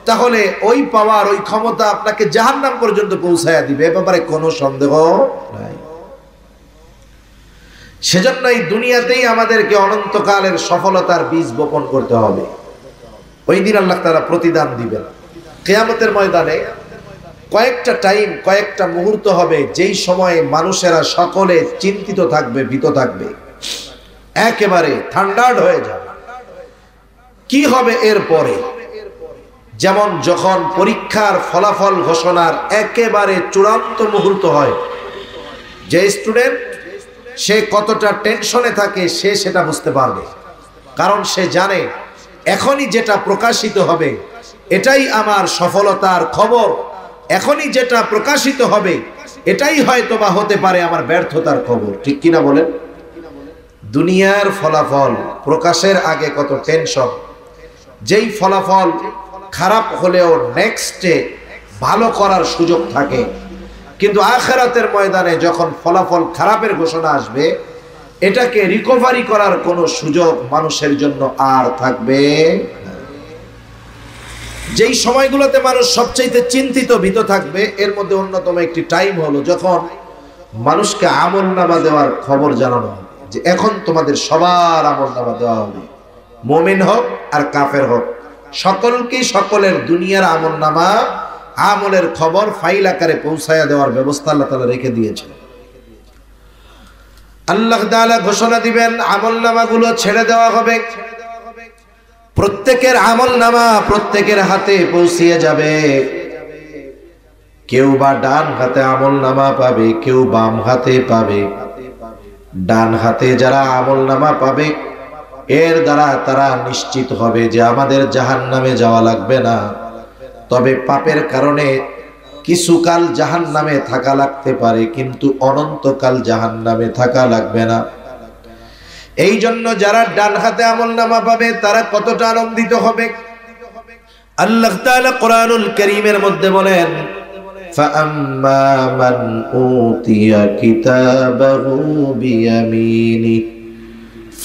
তাহলে ওই পাওয়ার, ওই ক্ষমতা আপনাকে জাহান্নাম পর্যন্ত পৌঁছায়া দিবে, এ ব্যাপারে কোনো সন্দেহ নাই। সেজন্য এই দুনিয়াতেই আমাদেরকে অনন্তকালের সফলতার বীজ বপন করতে হবে। ওই দিন আল্লাহ তাআলা প্রতিদান দিবেন। কিয়ামতের ময়দানে কয়েকটা টাইম, কয়েকটা মুহূর্ত হবে যেই সময়ে মানুষেরা সকলে চিন্তিত থাকবে, ভীত থাকবে, একেবারে থান্ডার্ড হয়ে যাবে। কি হবে এরপরে? যেমন যখন পরীক্ষার ফলাফল ঘোষণার একেবারে চূড়ান্ত মুহূর্ত হয়, যে স্টুডেন্ট সে কতটা টেনশনে থাকে সে সেটা বুঝতে পারবে। কারণ সে জানে এখনই যেটা প্রকাশিত হবে এটাই আমার সফলতার খবর, এখনই যেটা প্রকাশিত হবে এটাই হয়তো বা হতে পারে আমার ব্যর্থতার খবর, ঠিক কিনা বলেন? দুনিয়ার ফলাফল প্রকাশের আগে কত টেনশন, যেই ফলাফল খারাপ হলেও নেক্সটে ভালো করার সুযোগ থাকে, কিন্তু আখিরাতের ময়দানে যখন ফলাফল খারাপের ঘোষণা আসবে, এটাকে রিকভারি করার কোনো সুযোগ মানুষের জন্য আর থাকবে না। যেই সময়গুলোতে মানুষ সবচেয়ে চিন্তিত, ভীত থাকবে, এর মধ্যে অন্যতম একটি টাইম হলো যখন মানুষকে আমলনামা দেওয়ার খবর জানানো হবে যে এখন তোমাদের সবার আমলনামা দেওয়া হবে, মুমিন হোক আর কাফের হোক, সকলকে সকলের দুনিয়ার আমলনামা, আমলের খবর ফাইল আকারে পৌঁছায়া দেওয়ার ব্যবস্থা আল্লাহ তাআলা রেখে দিয়েছেন। আল্লাহ তাআলা ঘোষণা দিবেন, আমলনামাগুলো ছেড়ে দেওয়া হবে, প্রত্যেকের আমলনামা প্রত্যেকের হাতে পৌঁছিয়ে যাবে। কেউ বা ডান হাতে আমলনামা পাবে, কেউ বাম হাতে পাবে। ডান হাতে যারা আমলনামা পাবে এর দ্বারা তারা নিশ্চিত হবে যে আমাদের জাহান্নামে যাওয়া লাগবে না, তবে পাপের কারণে কিছুকাল জাহান্নামে থাকা লাগতে পারে, কিন্তু অনন্তকাল জাহান্নামে থাকা লাগবে না। এই জন্য যারা ডান হাতে আমলনামা পাবে তারা কতটা আনন্দিত হবে। আল্লাহ তাআলা কোরআনুল কারীমের মধ্যে বলেন, ফাআম্মা মান উতিয়া কিতাবাহু বিয়ামিনি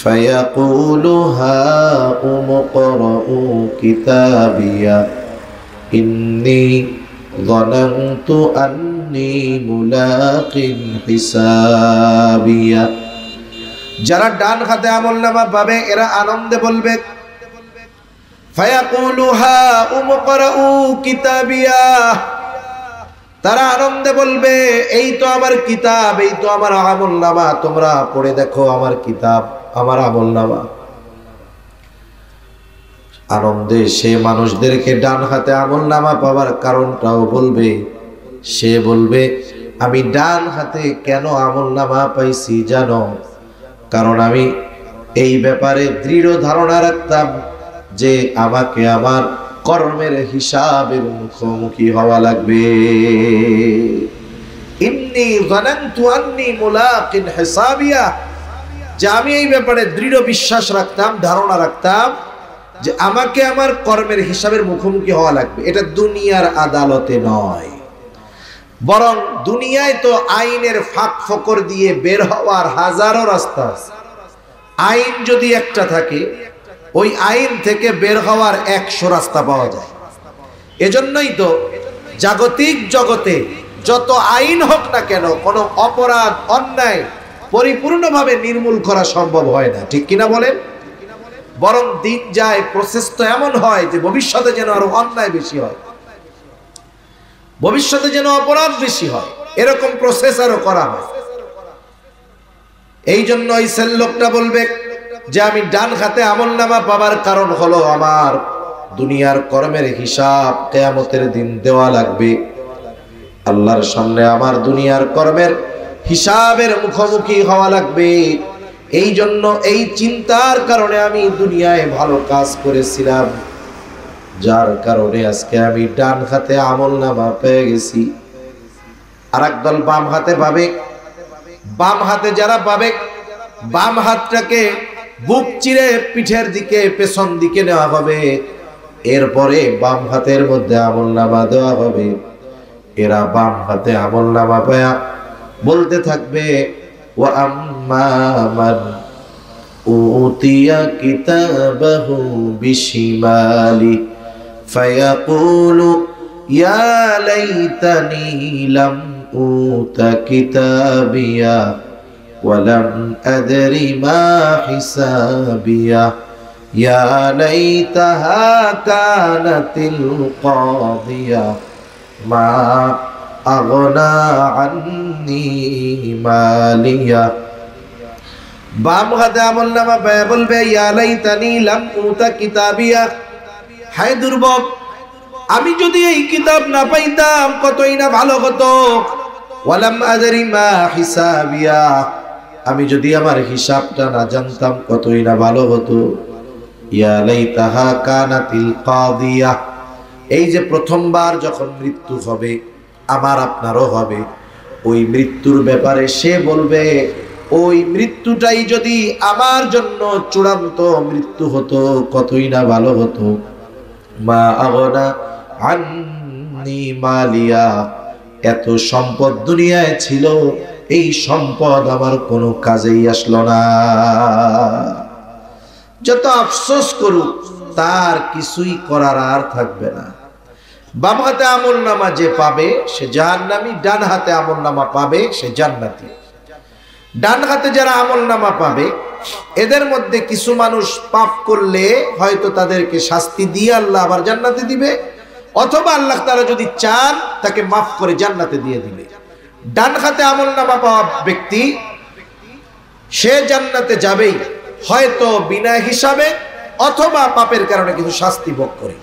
ফায়াকুলু হাউম ইকরাউ কিতাবিয়া ইন্নী যানানতু আন্নী মুলাকিন হিসাবিয়া। যারা ডান হাতে আমলনামা পাবে এরা আনন্দে বলবে, ফায়াকুলু হাউম ইকরাউ কিতাবিয়া, তারা আনন্দে বলবে এই তো আমার কিতাব, এই তো আমার আমলনামা, তোমরা পড়ে দেখো আমার কিতাব, আমার আমলনামা। আনন্দে সে মানুষদেরকে ডান হাতে আমলনামা পাওয়ার কারণটাও বলবে। সে বলবে আমি ডান হাতে কেন আমলনামা পাইছি জানো? কারণ আমি এই ব্যাপারে দৃঢ় ধারণা রাখতাম যে আমাকে আমার কর্মের হিসাবের মুখোমুখি হওয়া লাগবে। ইন্নী যানানতু আন্নী মুলাকিন হিসাবিয়া, যে আমি এই ব্যাপারে দৃঢ় বিশ্বাস রাখতাম, ধারণা রাখতাম যে আমাকে আমার কর্মের হিসাবের মুখোমুখি হওয়া লাগবে। এটা দুনিয়ার আদালতে নয়, বরং দুনিয়ায় তো আইনের ফাঁক ফোকর দিয়ে বের হওয়ার হাজারো রাস্তা আছে। আইন যদি একটা থাকে, ওই আইন থেকে বের হওয়ার 100 রাস্তা পাওয়া যায়। এজন্যই তো জাগতিক জগতে যত আইন হোক না কেন, কোনো অপরাধ অন্যায় পরিপূর্ণভাবে নির্মূল করা সম্ভব হয় না, ঠিক কিনা বলেন? বরং দিন যায়, প্রসেস তো এমন হয় যে ভবিষ্যতে যেন আরো অন্যায় বেশি হয়, ভবিষ্যতে যেন অপরাধ বেশি হয়, এরকম প্রসেস আরো করা হয়। এই জন্য এই লোকটা বলবে যে আমি ডান হাতে আমলনামা পাবার কারণ হলো আমার দুনিয়ার কর্মের হিসাব কিয়ামতের দিন দেওয়া লাগবে। আল্লাহর সামনে আমার দুনিয়ার কর্মের হিসাবের মুখোমুখি হওয়া লাগবে। এই জন্য এই চিন্তার কারণে আমি দুনিয়ায় ভালো কাজ করেছিলাম, যার কারণে আজকে আমি ডান হাতে আমলনামা পেয়ে গেছি। আর একদল বাম হাতে পাবে। বাম হাতে যারা পাবে, বাম হাতটাকে বুক চিরে পিঠের দিকে, পেছন দিকে নেওয়া হবে, এরপরে বাম হাতের মধ্যে আমলনামা দেওয়া হবে। এরা বাম হাতে আমলনামা পায়া বলতে থাকবে, ওয়া আম্মা মান উতিয়া কিতাবাহু বিশিমালি ফায়াকুলু ইয়া লাইতানি লাম উতা কিতাবিয়া ওয়া লাম আদরি মা হিসাবিয়া ইয়া লাইতাহা কানাতিল কাদিয়া মা আগনা আন্নি মালিয়া। বাম হাতে আমলনামা পায়া বলবে, ইয়া লাইতানি লাম উতা কিতাবিয়া, হায় দুর্ভোগ, আমি যদি এই কিতাব না পাইতাম কতই না ভালো হতো। ওয়ালাম আদরি মা হিসাবিয়া, আমি যদি আমার হিসাবটা না জানতাম কতই না ভালো হতো। ইয়া লাইতাহা কানাতিল কাদিয়া, এই যে প্রথমবার যখন মৃত্যু হবে, আমার আপনারও হবে, ওই মৃত্যুর ব্যাপারে সে বলবে, ওই মৃত্যুটাই যদি আমার জন্য চূড়ান্ত মৃত্যু হতো কতই না ভালো হতো। মা আগনা আন্নি মালিয়া, এত সম্পদ দুনিয়ায় ছিল, এই সম্পদ আমার কোনো কাজেই আসলো না। যত আফসোস করুক তার কিছুই করার আর থাকবে না। বাম হাতে আমলনামা যে পাবে সে জাহান্নামী, ডান হাতে আমলনামা পাবে সে জান্নাতি। ডান হাতে যারা আমলনামা পাবে, এদের মধ্যে কিছু মানুষ পাপ করলে হয়তো তাদেরকে শাস্তি দিয়ে আল্লাহ আবার জান্নাতে দিবে, অথবা আল্লাহ তাআলা যদি চান তাকে মাফ করে জান্নাতে দিয়ে দিবে। ডান হাতে আমলনামা পাওয়া ব্যক্তি সে জান্নাতে যাবেই, হয়তো বিনা হিসাবে অথবা পাপের কারণে কিছু শাস্তি ভোগ করে।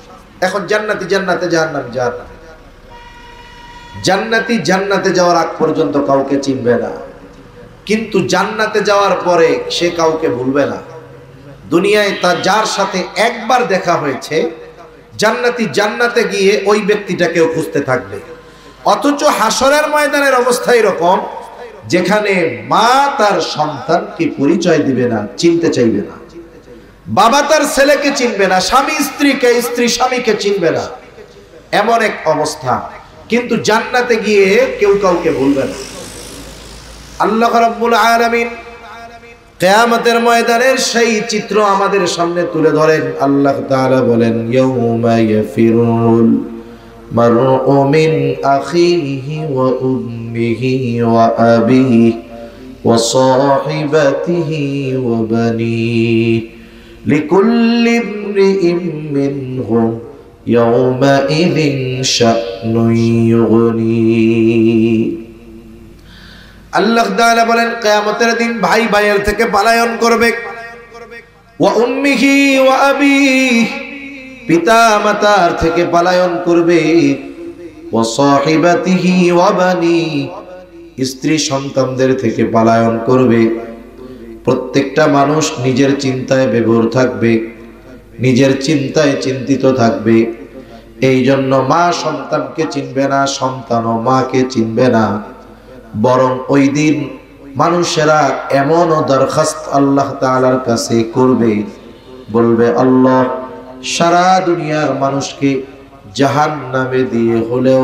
এখন জান্নাতি জান্নাতে, জাহান্নামী জাহান্নামে। জান্নাতি জান্নাতে যাওয়ার আগ পর্যন্ত কাউকে চিনবে না, কিন্তু জান্নাতে যাওয়ার পরে সে কাউকে ভুলবে না। দুনিয়ায় তার যার সাথে একবার দেখা হয়েছে জান্নাতি জান্নাতে গিয়ে ওই ব্যক্তিটাকেও খুঁজতে থাকবে। অথচ হাসরের ময়দানের অবস্থা এরকম, যেখানে মা তার সন্তানকে পরিচয় দিবে না, চিনতে চাইবে না, বাবা তার ছেলেকে চিনবে না, স্বামী স্ত্রীকে, স্ত্রী স্বামীকে চিনবে না, এমন এক অবস্থা। কিন্তু জান্নাতে গিয়ে কেউ কাউকে ভুলবে না। আল্লাহ রাব্বুল আলামিন কিয়ামতের ময়দানের সেই চিত্র আমাদের সামনে তুলে ধরেন। আল্লাহ তাআলা বলেন, ইয়াউমা ইয়াফিরুল মারউ মিন আখিহি ওয়া উম্মিহি ওয়া আবিহি ওয়া সাহিবাতিহি ওয়া বানিহি লিকুল্লি ইমরিইম মিনহুম ইয়াউমাইযিন শা'নুন ইউগনি। আল্লাহ তাআলা বলেন, কিয়ামতের দিন ভাই ভাইয়ের থেকে পলায়ন করবে। ওয়া উম্মিহি ওয়া আবিহি, পিতা মাতার থেকে পলায়ন করবে। ওয়া সাহিবাতিহি ওয়া বানিহি, স্ত্রী সন্তানদের থেকে পলায়ন করবে। প্রত্যেকটা মানুষ নিজের চিন্তায় বিভোর থাকবে, নিজের চিন্তায় চিন্তিত থাকবে। এই জন্য মা সন্তানকে চিনবে না, সন্তানও মাকে চিনবে না। বরং ওই দিন মানুষেরা এমনও দরখাস্ত আল্লাহ তাআলার কাছে করবে, বলবে, আল্লাহ, সারা দুনিয়ার মানুষকে জাহান্নামে দিয়ে হলেও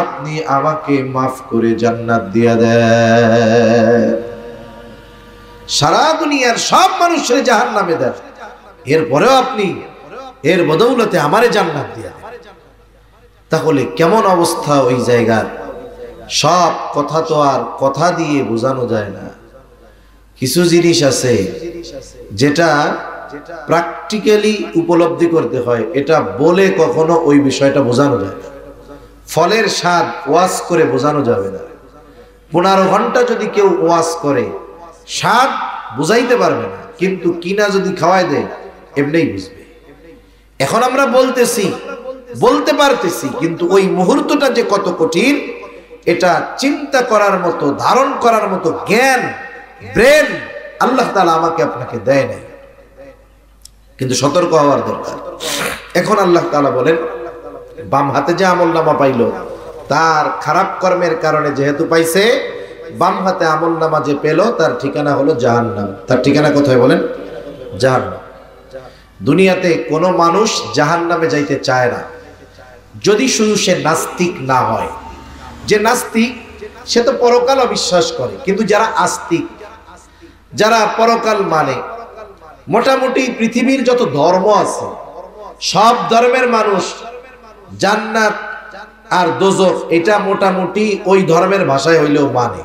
আপনি আমাকে মাফ করে জান্নাত দিয়ে দেন। সারা দুনিয়ার সব মানুষের জাহান্নামে দেন, এরপরেও আপনি এর বদৌলতে আমারে জান্নাত দিয়ে দেন। তাহলে কেমন অবস্থা ওই জায়গার? সব কথা তো আর কথা দিয়ে বোঝানো যায় না। কিছু জিনিস আছে যেটা প্র্যাকটিক্যালি উপলব্ধি করতে হয়, এটা বলে কখনো ওই বিষয়টা বোঝানো যায় না। ফলের স্বাদ ওয়াজ করে বোঝানো যাবে না। 15 ঘন্টা যদি কেউ ওয়াজ করে স্বাদ বুঝাইতে পারবে না, কিন্তু কিনা যদি খাওয়াই দেয় এমনিই বুঝবে। এখন আমরা বলতে পারতেছি, কিন্তু ওই মুহূর্তটা যে কত কঠিন, এটা চিন্তা করার মতো, ধারণ করার মতো জ্ঞান, ব্রেন আল্লাহ তাআলা আমাকে আপনাকে দেয় নাই। কিন্তু সতর্ক হওয়ার দরকার। এখন আল্লাহ তাআলা বলেন, বাম হাতে যে আমলনামা পাইলো, তার খারাপ কর্মের কারণে যেহেতু পাইছে, বাম হাতে আমলনামা যে পেল, তার ঠিকানা হলো জাহান্নাম। তার ঠিকানা কোথায় বলেন? জাহান্নাম। দুনিয়াতে কোনো মানুষ জাহান্নামে যাইতে চায় না, যদি শুধু সে নাস্তিক না হয়। যে নাস্তিক সে তো পরকাল অবিশ্বাস করে, কিন্তু যারা আস্তিক, যারা পরকাল মানে, মোটামুটি পৃথিবীর যত ধর্ম আছে সব ধর্মের মানুষ জান্নাত আর দোজখ এটা মোটামুটি ওই ধর্মের ভাষায় হইলেও মানে।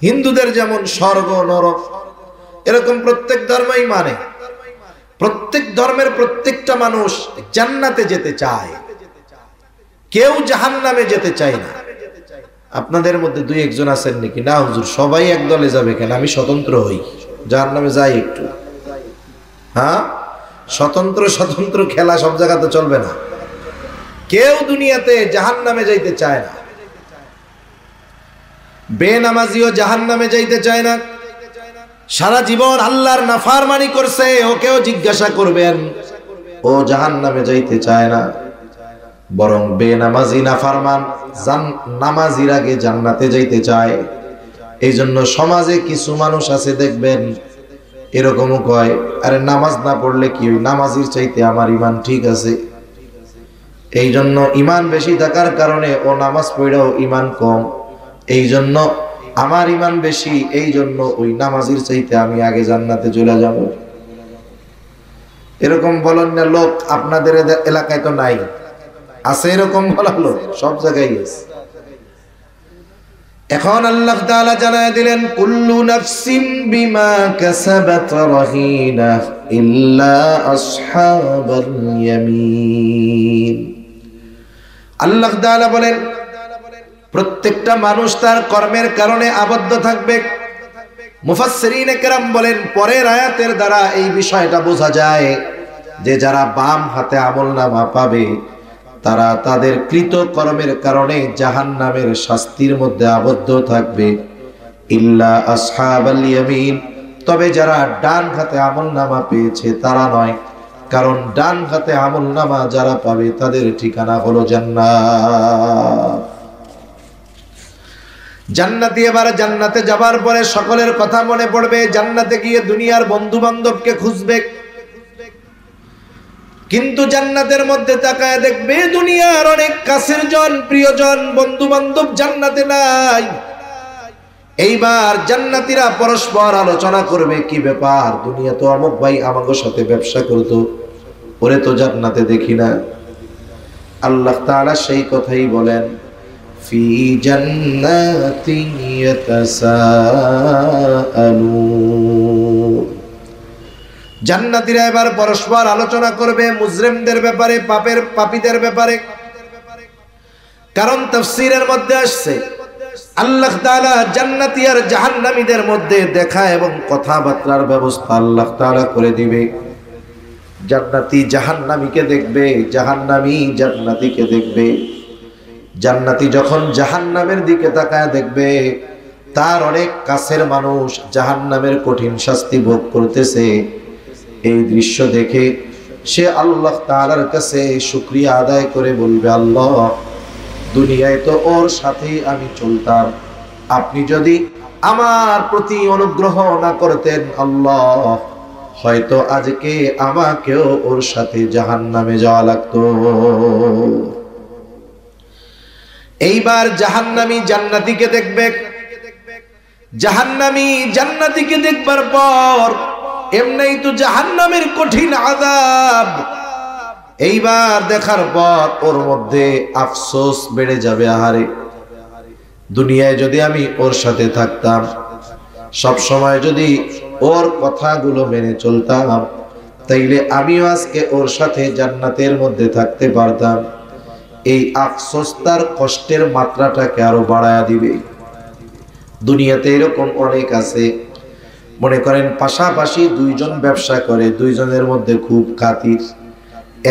হিন্দুদের যেমন স্বর্গ নরক, এরকম প্রত্যেক ধর্মই মানে। প্রত্যেক ধর্মের প্রত্যেকটা মানুষ জান্নাতে যেতে চায়, কেউ জাহান্নামে যেতে চায় না। আপনাদের মধ্যে 2-1 আছেন নাকি? না হুজুর, সবাই এক দলে যাবে কেন? আমি স্বতন্ত্র হই, জাহান্নামে যাই একটু। হ্যাঁ, স্বতন্ত্র খেলা সব জায়গাতে চলবে না। কেউ দুনিয়াতে জাহান্নামে যাইতে চায় না। বেনামাজিও জাহান্নামে যাইতে চায় না। সারা জীবন আল্লাহর নাফরমানি করছে, ওকেও জিজ্ঞাসা করবেন, ও জাহান্নামে যাইতে চায় না। বরং বেনামাজি নাফরমান নামাজির আগে জান্নাতে যাইতে চায়। এই জন্য সমাজে কিছু মানুষ আছে, দেখবেন এরকমও কয়, আরে নামাজ না পড়লে কি, নামাজির চাইতে আমার ইমান ঠিক আছে। এই জন্য ইমান বেশি থাকার কারণে ও নামাজ পড়াও ইমান কম, এই জন্য আমার ইমান বেশি, এই জন্য ওই নামাজির চাইতে আমি আগে জান্নাতে চলে যাব। এরকম বলেন না লোক? আপনাদের এলাকায় তো নাই, আছে এরকম বলা লোক? সব জায়গায় আছে। এখন আল্লাহ তাআলা জানায় দিলেন, কুল্লু নাফসিন বিমা কাসাবাত রাহিনা ইল্লা আসহাবাল ইয়ামিন। আল্লাহ তাআলা বলেন, প্রত্যেকটা মানুষ তার কর্মের কারণে আবদ্ধ থাকবে। মুফাসসিরিনে কেরাম বলেন, পরের আয়াতের দ্বারা এই বিষয়টা বোঝা যায় যে যারা বাম হাতে আমলনামা পাবে, তারা তাদের কৃত কর্মের কারণে জাহান্নামের শাস্তির মধ্যে আবদ্ধ থাকবে। ইল্লা আসহাবাল ইয়ামিন, তবে যারা ডান হাতে আমলনামা পেয়েছে তারা নয়, কারণ ডান হাতে আমলনামা যারা পাবে তাদের ঠিকানা হলো জান্নাত। জান্নাতি এবার জান্নাতে যাবার পরে সকলের কথা মনে পড়বে, জান্নাতে গিয়ে দুনিয়ার বন্ধু বান্ধবকে খুঁজবে, কিন্তু জান্নাতের মধ্যে তাকায় দেখবে দুনিয়ার অনেক কাছের জন, প্রিয়জন, বন্ধু বান্ধব জান্নাতে নাই। এইবার জান্নাতীরা পরস্পর আলোচনা করবে, কি ব্যাপার, দুনিয়া তো অমুক ভাই আমাদের সাথে ব্যবসা করতো, ওরে তো জান্নাতে দেখি না। আল্লাহ তাআলা সেই কথাই বলেন, ফি জান্নাতিন ইয়াতাসাআলুন। জান্নাতীরা এবার পরস্পর আলোচনা করবে মুজরিমদের ব্যাপারে, পাপীদের ব্যাপারে। কারণ তাফসীরের মধ্যে আসছে আল্লাহ তাআলা জান্নাতি আর জাহান্নামীদের মধ্যে দেখা এবং কথাবার্তার ব্যবস্থা আল্লাহ তাআলা করে দিবে। জান্নাতি জাহান্নামীকে দেখবে, জাহান্নামী জান্নাতীকে দেখবে। জান্নাতি যখন জাহান্নামের দিকে তাকায় দেখবে তার অনেক কাছের মানুষ জাহান্নামের কঠিন শাস্তি ভোগ করতেছে। এই দৃশ্য দেখে সে আল্লাহ তাআলার কাছে শুকরিয়া আদায় করে বলবে, আল্লাহ, দুনিয়ায় তো ওর সাথেই আমি চলতাম, আপনি যদি আমার প্রতি অনুগ্রহ না করতেন আল্লাহ, হয়তো আজকে আমাকেও ওর সাথে জাহান্নামে যাওয়া লাগতো। এইবার জাহান্নামী জান্নাতীকে দেখবে, জাহান্নামী জান্নাতীকে দেখবার পর এমনিই তো জাহান্নামের কঠিন আযাব, এইবার দেখার পর ওর মধ্যে আফসোস বেড়ে যাবে। আহারে, দুনিয়ায় যদি আমি ওর সাথে থাকতাম, সব সময় যদি ওর কথাগুলো মেনে চলতাম, তাইলে আমিও আজকে ওর সাথে জান্নাতের মধ্যে থাকতে পারতাম। এই আফসোস তার কষ্টের মাত্রাটাকে আরো বাড়ায়া দিবে। দুনিয়াতে এরকম অনেক আছে, মনে করেন পাশাপাশি দুইজন ব্যবসা করে, দুইজনের মধ্যে খুব খাতির,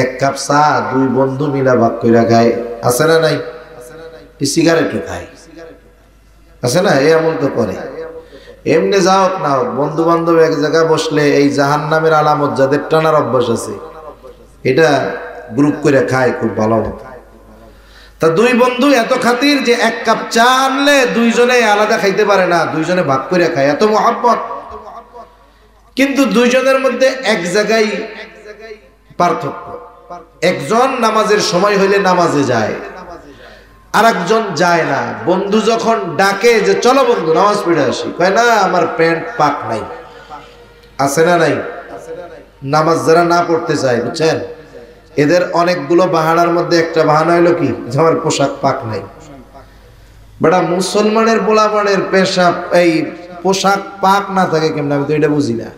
এক কাপ চা দুই বন্ধু মিলা ভাগ কইরা খায়, আছে না নাই? সিগারেটও খায়, আছে না? এই আমল তো করে। এমনি যাও না হোক, বন্ধু বান্ধব এক জায়গায় বসলে এই জাহান্নামের আলামত যাদের টানার অভ্যাস আছে, এটা গ্রুপ করে খায় খুব ভালো মতো। তা দুই বন্ধু এত খাতির যে এক কাপ চা আনলে দুইজনে আলাদা খাইতে পারে না, দুইজনে ভাগ করে খায়, এত মহব্বত। কিন্তু দুইজনের মধ্যে এক জায়গায় পার্থক্য, একজন নামাজের সময় হইলে নামাজে যায়, আর একজন যায় না। বন্ধু যখন ডাকে যে চলো বন্ধু নামাজ পড়ে আসি, কয় না আমার প্যান্ট পাক নাই, আছে না নাই? নামাজ যারা না পড়তে চায়, বুঝছেন, এদের অনেকগুলো বাহানার মধ্যে একটা বাহানা হইলো কি, আমার পোশাক পাক নাই। বেটা মুসলমানের পোলাপানের পেশাব এই পোশাক পাক না থাকে কেমন, আমি তো এটা বুঝি না।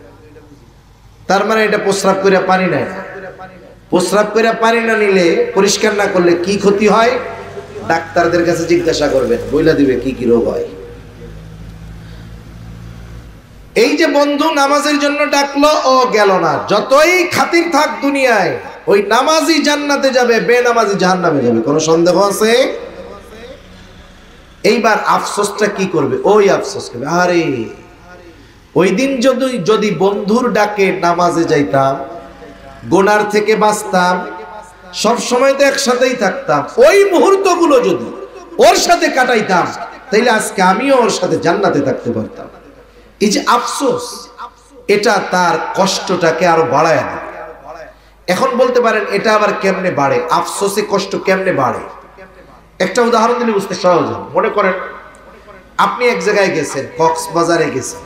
তার মানে এটা প্রস্রাব করে পানি নেয় না, প্রস্রাব করে পানি না নিলে, পরিষ্কার না করলে কি ক্ষতি হয় ডাক্তারদের কাছে জিজ্ঞাসা করবেন, বইলা দিবে কি কি রোগ হয়। এই যে বন্ধু নামাজের জন্য ডাকলো, ও গেল না, যতই খাতির থাক দুনিয়ায়, ওই নামাজি জান্নাতে যাবে, বেনামাজি জাহান্নামে যাবে, কোনো সন্দেহ আছে? এইবার আফসোসটা কি করবে? ওই আফসোস করবে, আরে ওই দিন যদি বন্ধুর ডাকে নামাজে যাইতাম, গুনার থেকে বাঁচতাম, সব সময় তো একসাথেই থাকতাম, ওই মুহূর্তগুলো যদি ওর সাথে কাটাইতাম, তাইলে আজকে আমিও ওর সাথে জান্নাতে থাকতে পারতাম। এই যে আফসোস, এটা তার কষ্টটাকে আরো বাড়ায় দেয়। এখন বলতে পারেন এটা আবার কেমনে বাড়ে, আফসোসে কষ্ট কেমনে বাড়ে? একটা উদাহরণ দিলে বুঝতে সহজ হবে। মনে করেন আপনি এক জায়গায় গেছেন, কক্সবাজারে গেছেন।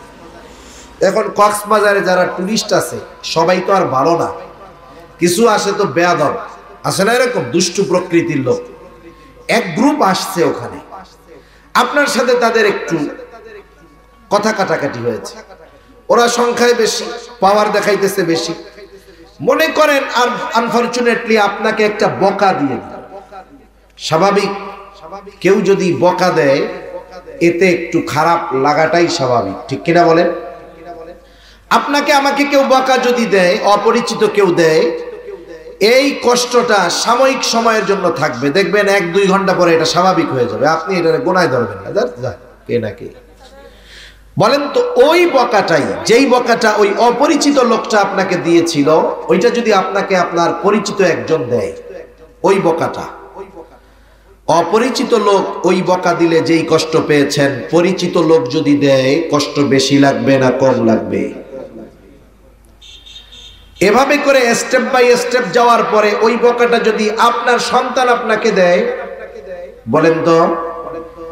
এখন কক্সবাজারে যারা টুরিস্ট আছে সবাই তো আর ভালো না, কিছু আসে তো বেয়াদব, আসে না এরকম দুষ্টু প্রকৃতির লোক। এক গ্রুপ আসছে ওখানে, আপনার সাথে তাদের একটু কথা কাটাকাটি হয়েছে, ওরা সংখ্যায় বেশি, পাওয়ার দেখাইতেছে বেশি। মনে করেন আর আনফরচুনেটলি আপনাকে একটা বকা দিয়ে দিল। স্বাভাবিক, কেউ যদি বকা দেয় এতে একটু খারাপ লাগাটাই স্বাভাবিক, ঠিক কিনা বলেন? আপনাকে আমাকে কেউ বকা যদি দেয়, অপরিচিত কেউ দেয়, এই কষ্টটা সাময়িক সময়ের জন্য থাকবে, দেখবেন 1-2 ঘন্টা পরে এটা স্বাভাবিক হয়ে যাবে, আপনি এটা গোনায় ধরবেন না, কে না কে। বলেন তো ওই বকাটাই, যেই বকাটা ওই অপরিচিত লোকটা আপনাকে দিয়েছিল, ওইটা যদি আপনাকে আপনার পরিচিত একজন দেয়, ওই বকাটা, অপরিচিত লোক ওই বকা দিলে যেই কষ্ট পেয়েছেন, পরিচিত লোক যদি দেয় কষ্ট বেশি লাগবে না কম লাগবে? এভাবে করে স্টেপ বাই স্টেপ যাওয়ার পরে ওই বকাটা যদি আপনার সন্তান আপনাকে দেয়, বলেন তো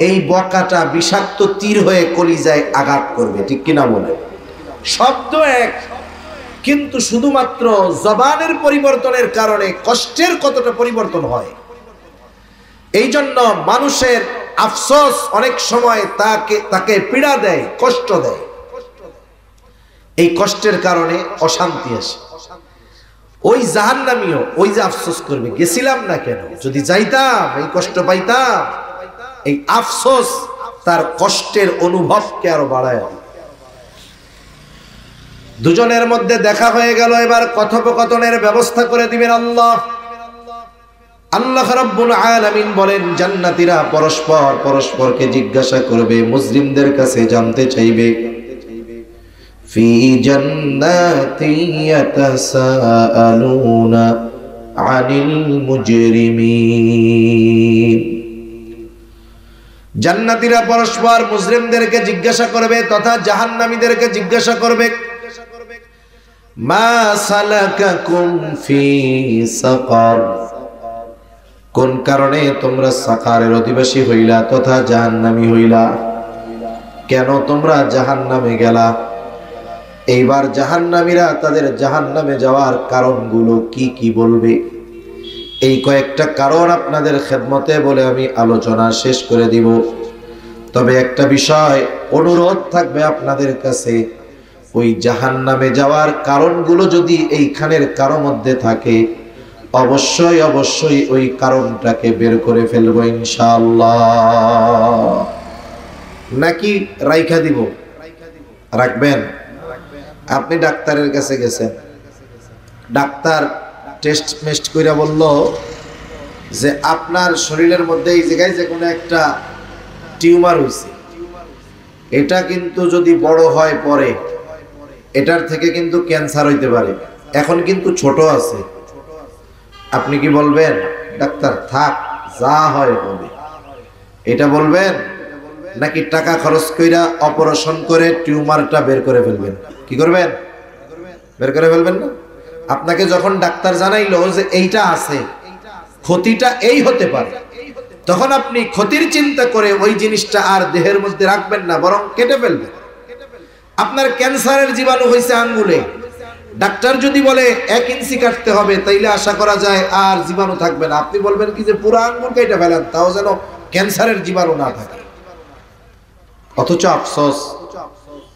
এই বকাটা বিষাক্ত তীর হয়ে কলিজায় আঘাত করবে, ঠিক কিনা বলেন? শব্দ এক, কিন্তু শুধুমাত্র জবানের পরিবর্তনের কারণে কষ্টের কতটা পরিবর্তন হয়। এই জন্য মানুষের আফসোস অনেক সময় তাকে পীড়া দেয়, কষ্ট দেয়। এই কষ্টের কারণে অশান্তি আসে। ওই জাহান্নামীও ওই যে আফসোস করবে, গেছিলাম না কেন, যদি যাইতাম এই কষ্ট পাইতাম। এই আফসোস তার কষ্টের অনুভবকে আরো বাড়ায়। দুজনের মধ্যে দেখা হয়ে গেল, এবার কথোপকথনের ব্যবস্থা করে দিবেন আল্লাহ। আল্লাহ রাব্বুল আলামিন বলেন, জান্নাতীরা পরস্পরকে জিজ্ঞাসা করবে, মুসলিমদের কাছে জানতে চাইবে, ফি জান্নাতি ইয়াতাসাআলুনা আনিল মুজরিমিন। জান্নাতীরা পরস্পর মুসলিমদেরকে জিজ্ঞাসা করবে তথা জাহান্নামীদেরকে জিজ্ঞাসা করবে, মা সালাকাকুম ফি সাকার, কোন কারণে তোমরা সাকারের অধিবাসী হইলা তথা জাহান্নামী হইলা, কেন তোমরা জাহান্নামে গেলা? এইবার জাহান্নামীরা তাদের জাহান্নামে যাওয়ার কারণগুলো কি কি বলবে। এই কয়েকটা কারণ আপনাদের খেদমতে বলে আমি আলোচনা শেষ করে দিব। তবে একটা বিষয় অনুরোধ থাকবে আপনাদের কাছে, ওই জাহান্নামে যাওয়ার কারণগুলো যদি এইখানের কারো মধ্যে থাকে, অবশ্যই অবশ্যই ওই কারণটাকে বের করে ফেলবো ইনশাআল্লাহ। নাকি রাইখা দিব? রাখবেন? আপনি ডাক্তারের কাছে গেছেন, ডাক্তার টেস্ট মেস্ট কইরা বলল যে আপনার শরীরের মধ্যে এই জায়গায় যে কোনো একটা টিউমার হয়েছে, এটা কিন্তু যদি বড় হয় পরে এটার থেকে কিন্তু ক্যান্সার হইতে পারে, এখন কিন্তু ছোট আছে। আপনি কি বলবেন ডাক্তার থাক যা হয় হবে, এটা বলবেন? নাকি টাকা খরচ কইরা অপারেশন করে টিউমারটা বের করে ফেলবেন? কি করবেন? বের করে ফেলবেন না? আপনাকে যখন ডাক্তার জানাইলো যে এইটা আছে, ক্ষতিটা এই হতে পারে, তখন আপনি ক্ষতির চিন্তা করে ওই জিনিসটা আর দেহের মধ্যে রাখবেন না, বরং কেটে ফেলবেন। আপনার ক্যান্সারের জীবাণু হয়েছে আঙ্গুলে, ডাক্তার যদি বলে 1 ইঞ্চি কাটতে হবে, তাইলে আশা করা যায় আর জীবাণু থাকবে না। আপনি বলবেন কি যে পুরো আঙ্গুল কেটে ফেলেন, তাও যেন ক্যান্সারের জীবাণু না থাকে। অথচ আফসোস,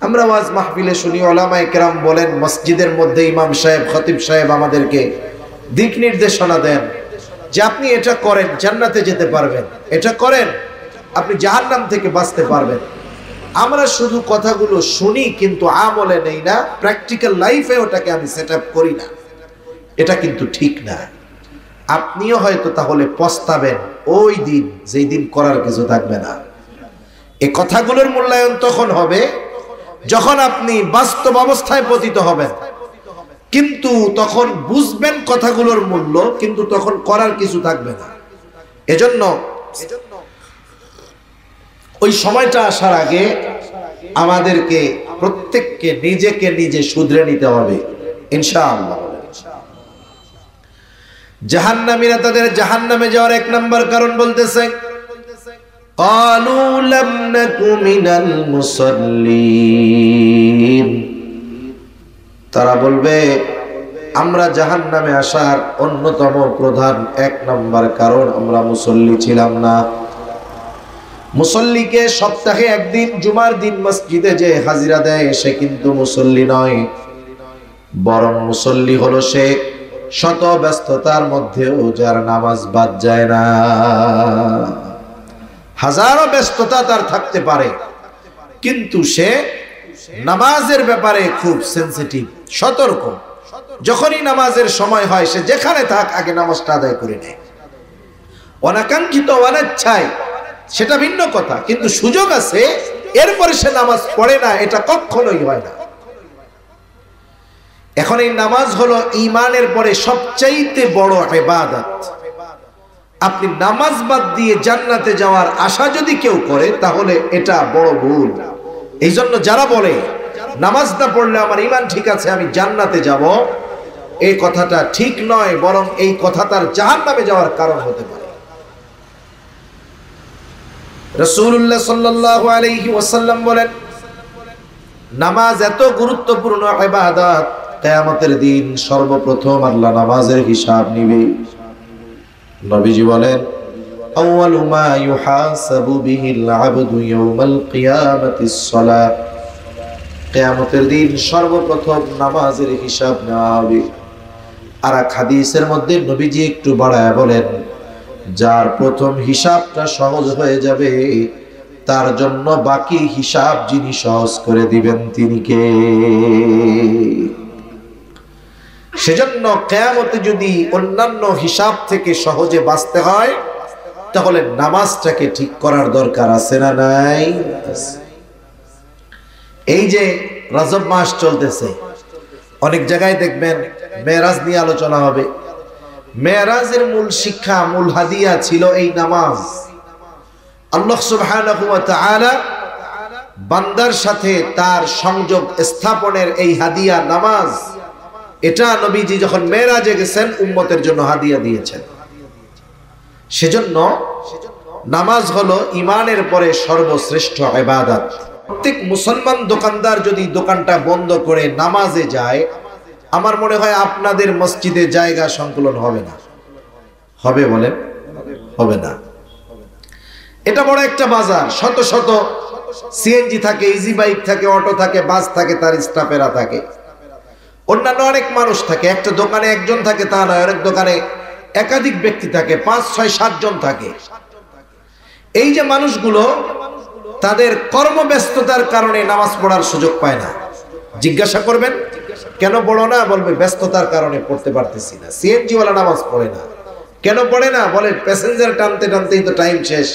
আমরা ওয়াজ মাহফিলে শুনি ওলামায়ে কেরাম বলেন, মসজিদের মধ্যে ইমাম সাহেব খতিব সাহেব আমাদেরকে দিক নির্দেশনা দেন যে আপনি এটা করেন জান্নাতে যেতে পারবেন, এটা করেন আপনি জাহান্নাম থেকে বাঁচতে পারবেন। আমরা শুধু কথাগুলো শুনি কিন্তু আমলে নেই না, প্র্যাকটিক্যাল লাইফে ওটাকে আমি সেট আপ করি না। এটা কিন্তু ঠিক না। আপনিও হয়তো তাহলে পস্তাবেন ওই দিন, যেই দিন করার কিছু থাকবে না। এই কথাগুলোর মূল্যায়ন তখন হবে যখন আপনি বাস্তব অবস্থায় পতিত হবেন, কিন্তু তখন বুঝবেন কথাগুলোর মূল্য, কিন্তু তখন করার কিছু থাকবে না। এজন্য ওই সময়টা আসার আগে আমাদেরকে প্রত্যেককে নিজেকে নিজে শুধরে নিতে হবে ইনশাআল্লাহ। জাহান্নামীরা তাদের জাহান্নামে যাওয়ার 1 নম্বর কারণ বলতেছে, ক্বালু লাম নাকু মিনাল মুসাল্লিন। তারা বলবে আমরা জাহান্নামে আসার অন্যতম প্রধান 1 নম্বর কারণ আমরা মুসল্লি ছিলাম না। মুসল্লিকে সপ্তাহে একদিন জুমার দিন মসজিদে যে হাজিরা দেয় সে কিন্তু মুসল্লি নয়, বরং মুসল্লি হলো সে শত ব্যস্ততার মধ্যেও যার নামাজ বাদ যায় না। হাজারো ব্যস্ততা তার থাকতে পারে, কিন্তু সে নামাজের ব্যাপারে খুব সেনসিটিভ, সতর্ক। যখনই নামাজের সময় হয় সে যেখানে থাক আগে নামাজটা আদায় করে নেয়। অনাকাঙ্ক্ষিত অনিচ্ছায় সেটা ভিন্ন কথা, কিন্তু সুযোগ আছে এরপরে সে নামাজ পড়ে না, এটা কখনোই হয় না। এখন এই নামাজ হলো ঈমানের পরে সবচাইতে বড় ইবাদত। আপনি নামাজ বাদ দিয়ে জান্নাতে যাওয়ার আশা যদি কেউ করে তাহলে এটা বড় ভুল। এই জন্য যারা বলে নামাজ না পড়লে আমার ঈমান ঠিক আছে, আমি জান্নাতে যাব, এই কথাটা ঠিক নয়, বরং এই কথা তার জাহান্নামে যাওয়ার কারণ হতে পারে। রাসূলুল্লাহ সাল্লাল্লাহু আলাইহি ওয়াসাল্লাম বলেন, নামাজ এত গুরুত্বপূর্ণ ইবাদত, কিয়ামতের দিন সর্বপ্রথম আল্লাহ নামাজের হিসাব নিবে। নবীজি বলেন, আউয়ালু মা ইউহাসাবু বিহিল আবদু ইয়াউমাল কিয়ামাতিস সালাত। কিয়ামতের দিন সর্বপ্রথম নামাজের হিসাব নেওয়া হবে। আর এক হাদিসের মধ্যে নবীজি একটু বাড়ায় বলেন, যার প্রথম হিসাবটা সহজ হয়ে যাবে তার জন্য বাকি হিসাব যিনি সহজ করে দিবেন তিনি কে? সেজন্য কিয়ামতে যদি অন্যান্য হিসাব থেকে সহজে বাঁচতে হয় তাহলে নামাজটাকে ঠিক করার দরকার আছে না নাই? এই যে রজব মাস চলতেছে, অনেক জায়গায় দেখবেন মেরাজ নিয়ে আলোচনা হবে। মেরাজের মূল শিক্ষা, মূল হাদিয়া ছিল এই নামাজ। আল্লাহ সুবহানাহু ওয়া তাআলা বান্দার সাথে তার সংযোগ স্থাপনের এই হাদিয়া নামাজ, এটা নবীজি যখন মেরাজে গেছেন উম্মতের জন্য হাদিয়া দিয়েছেন। সেজন্য নামাজ হলো ঈমানের পরে সর্বশ্রেষ্ঠ ইবাদত। প্রত্যেক মুসলমান দোকানদার যদি দোকানটা বন্ধ করে নামাজে যায়, আমার মনে হয় আপনাদের মসজিদে জায়গা সংকুলন হবে না। হবে বলেন? হবে না। এটা বড় একটা বাজার, শত শত সিএনজি থাকে, ইজি বাইক থাকে, অটো থাকে, বাস থাকে, তার স্টাফেরা থাকে, অন্যান্য অনেক মানুষ থাকে। একটা দোকানে একজন থাকে তা নয়, অনেক দোকানে একাধিক ব্যক্তি থাকে, 5, 6, 7 জন থাকে। এই যে মানুষগুলো তাদের কর্মব্যস্ততার কারণে নামাজ পড়ার সুযোগ পায় না। জিজ্ঞাসা করবেন কেন পড়ো না, বলবে ব্যস্ততার কারণে পড়তে পারতেছি না। সিএনজি ওয়ালা নামাজ পড়ে না, কেন পড়ে না? বলে প্যাসেঞ্জার টানতে টানতেই তো টাইম শেষ,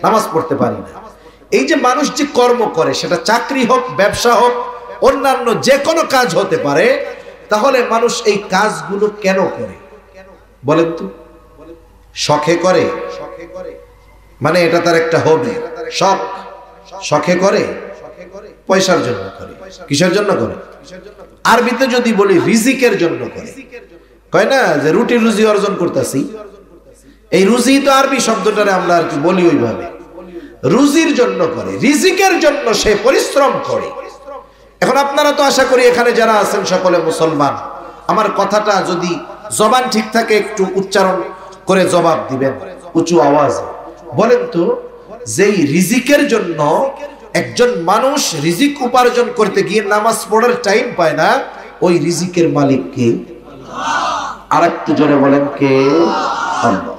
নামাজ পড়তে পারি না। এই যে মানুষ যে কর্ম করে, সেটা চাকরি হোক, ব্যবসা হোক, অন্যান্য যে কোনো কাজ হতে পারে, তাহলে মানুষ এই কাজগুলো কেন করে বলেন তো? শখে করে, মানে এটা তার একটা হবি, শখ। শখে করে, পয়সার জন্য করে। কিসের জন্য করে? আরবিতে যদি বলি রিজিকের জন্য করে। কয় না যে রুটি রুজি অর্জন করতেছি, এই রুজি তো আরবি শব্দটারে আমরা আর কি বলি ওইভাবে। রুজির জন্য করে, রিজিকের জন্য সে পরিশ্রম করে। এখন আপনারা তো আশা করি এখানে যারা আছেন সকলে মুসলমান। আমার কথাটা যদি জবান ঠিক থাকে একটু উচ্চারণ করে জবাব দিবেন উঁচু আওয়াজ। বলেন তো, যেই রিজিকের জন্য একজন মানুষ রিজিক উপার্জন করতে গিয়ে নামাজ পড়ার টাইম পায় না, ওই রিজিকের মালিক কে? আর একটু জোরে বলেন কে? আল্লাহ।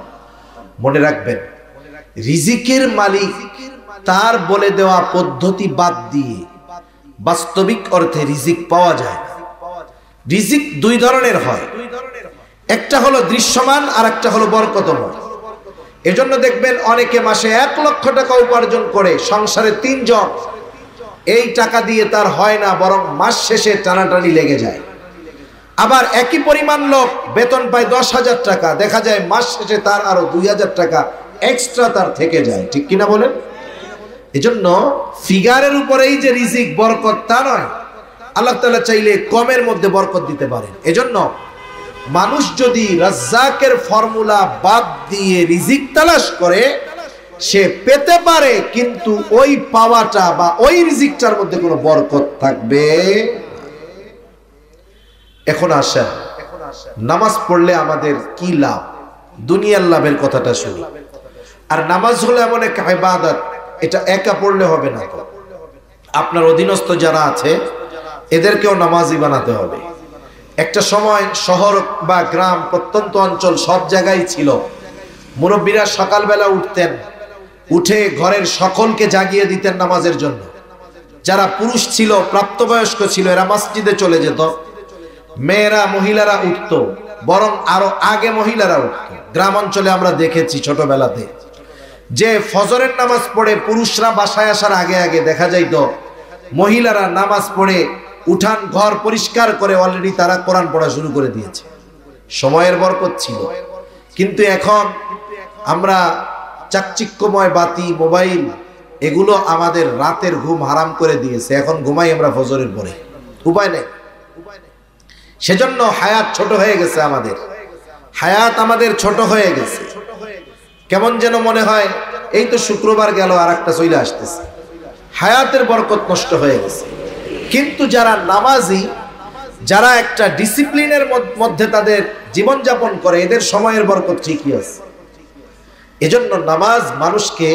মনে রাখবেন, রিজিকের মালিক তার বলে দেওয়া পদ্ধতি বাদ দিয়ে বাস্তবিক অর্থে রিজিক পাওয়া যায় না। রিজিক দুই ধরনের হয়, একটা হলো দৃশ্যমান আর একটা হলো বরকতময়। এজন্য দেখবেন অনেকে মাসে 1 লক্ষ টাকা উপার্জন করে, সংসারে 3 জন, এই টাকা দিয়ে তার হয় না, বরং মাস শেষে টানাটানি লেগে যায়। আবার একই পরিমাণ লোক বেতন পায় 10,000 টাকা, দেখা যায় মাস শেষে তার আরো 2,000 টাকা এক্সট্রা তার থেকে যায়। ঠিক কিনা বলেন? এজন্য ফিগারের উপরেই যে রিজিক বরকত তা নয়, আল্লাহ তাআলা চাইলে কমের মধ্যে বরকত দিতে পারেন। এজন্য মানুষ যদি রাজ্জাকের ফর্মুলা বাদ দিয়ে রিজিক তালাশ করে, সে পেতে পারে, কিন্তু ওই পাওয়াটা বা ওই রিজিকটার মধ্যে কোনো বরকত থাকবে। এখন আসেন, নামাজ পড়লে আমাদের কি লাভ? দুনিয়ার লাভের কথাটা শুনি। আর নামাজ হলো এমন এক ইবাদত, এটা একা পড়লে হবে না। তো আপনার অধীনস্থ যারা আছে এদেরকেও নামাজি বানাতে হবে। একটা সময় শহর বা গ্রাম, প্রত্যন্ত অঞ্চল সব জায়গায় ছিল, মুরব্বীরা সকালবেলা উঠতেন, উঠে ঘরের সকলকে জাগিয়ে দিতেন নামাজের জন্য। যারা পুরুষ ছিল, প্রাপ্তবয়স্ক ছিল, এরা মসজিদে চলে যেত। মেয়েরা, মহিলারা উঠত, বরং আরো আগে মহিলারা উঠত। গ্রাম অঞ্চলে আমরা দেখেছি ছোটবেলাতে যে ফজরের নামাজ পড়ে পুরুষরা বাসায় আসার আগে আগে দেখা যাইত মহিলারা নামাজ পড়ে উঠান ঘর পরিষ্কার করে অলরেডি তারা কোরআন পড়া শুরু করে দিয়েছে। সময়ের বরকত ছিল। কিন্তু এখন আমরা চাকচিক্যময় বাতি, মোবাইল, এগুলো আমাদের রাতের ঘুম হারাম করে দিয়েছে। এখন ঘুমাই আমরা ফজরের পরে, উপায় নেই। সেজন্য হায়াত ছোট হয়ে গেছে, আমাদের হায়াত আমাদের ছোট হয়ে গেছে। কেমন যেন মনে হয় এই তো শুক্রবার গেল আর একটা চলে আসতেছে, হায়াতের বরকত নষ্ট হয়ে গেছে। কিন্তু যারা নামাজি, যারা একটা ডিসিপ্লিনের মধ্যে তাদের জীবনযাপন করে, এদের সময়ের বরকত ঠিকই আছে। এজন্য নামাজ মানুষকে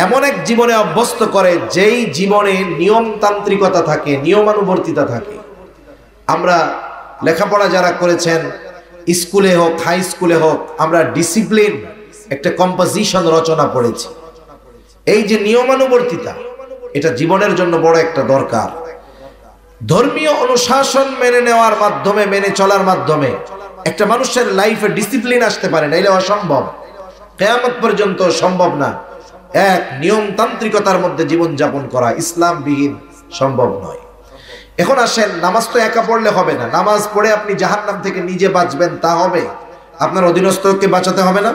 এমন এক জীবনে অভ্যস্ত করে যেই জীবনে নিয়মতান্ত্রিকতা থাকে, নিয়মানুবর্তিতা থাকে। আমরা লেখাপড়া যারা করেছেন, স্কুলে হোক হাই স্কুলে হোক, আমরা ডিসিপ্লিন একটা কম্পোজিশন রচনা পড়েছি। এই যে নিয়মানুবর্তিতা, এটা জীবনের জন্য বড় একটা দরকার। ধর্মীয় অনুশাসন মেনে নেওয়ার মাধ্যমে, মেনে চলার মাধ্যমে একটা মানুষের লাইফে ডিসিপ্লিন আসতে পারে, নাইলে অসম্ভব, কিয়ামত পর্যন্ত সম্ভব না। এক নিয়মতান্ত্রিকতার মধ্যে জীবন যাপন করা ইসলামবিহীন সম্ভব নয়। এখন আসেন, নামাজ তো একা পড়লে হবে না। নামাজ পড়ে আপনি জাহান্নাম থেকে নিজে বাঁচবেন তা হবে? আপনার অধীনস্থকে বাঁচাতে হবে না?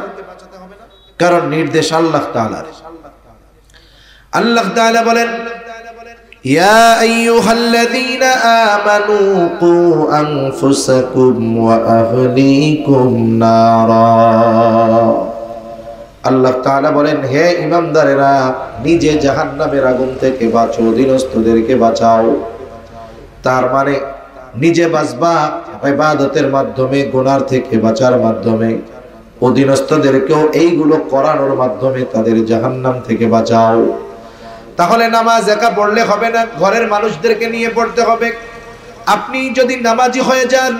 কারণ নির্দেশ আল্লাহ তাআলার। আল্লাহ তাআলা বলেন, ইয়া আইয়ুহাল্লাযীনা আমানু কু আনফুসাকুম ওয়া আহলিকুম নারা। আল্লাহ তাআলা বলেন, হে ঈমানদারেরা, নিজে জাহান্নামের আগুন থেকে বাঁচো, অধীনস্থদেরকে বাঁচাও। তার মানে নিজে বাঁচবা ইবাদতের মাধ্যমে, গুনার থেকে বাঁচার মাধ্যমে, অধীনস্থদেরকেও এইগুলো করানোর মাধ্যমে তাদের জাহান্নাম থেকে বাঁচাও। তাহলে নামাজ একা পড়লে হবে না, ঘরের মানুষদেরকে নিয়ে পড়তে হবে। আপনি যদি নামাজি হয়ে যান,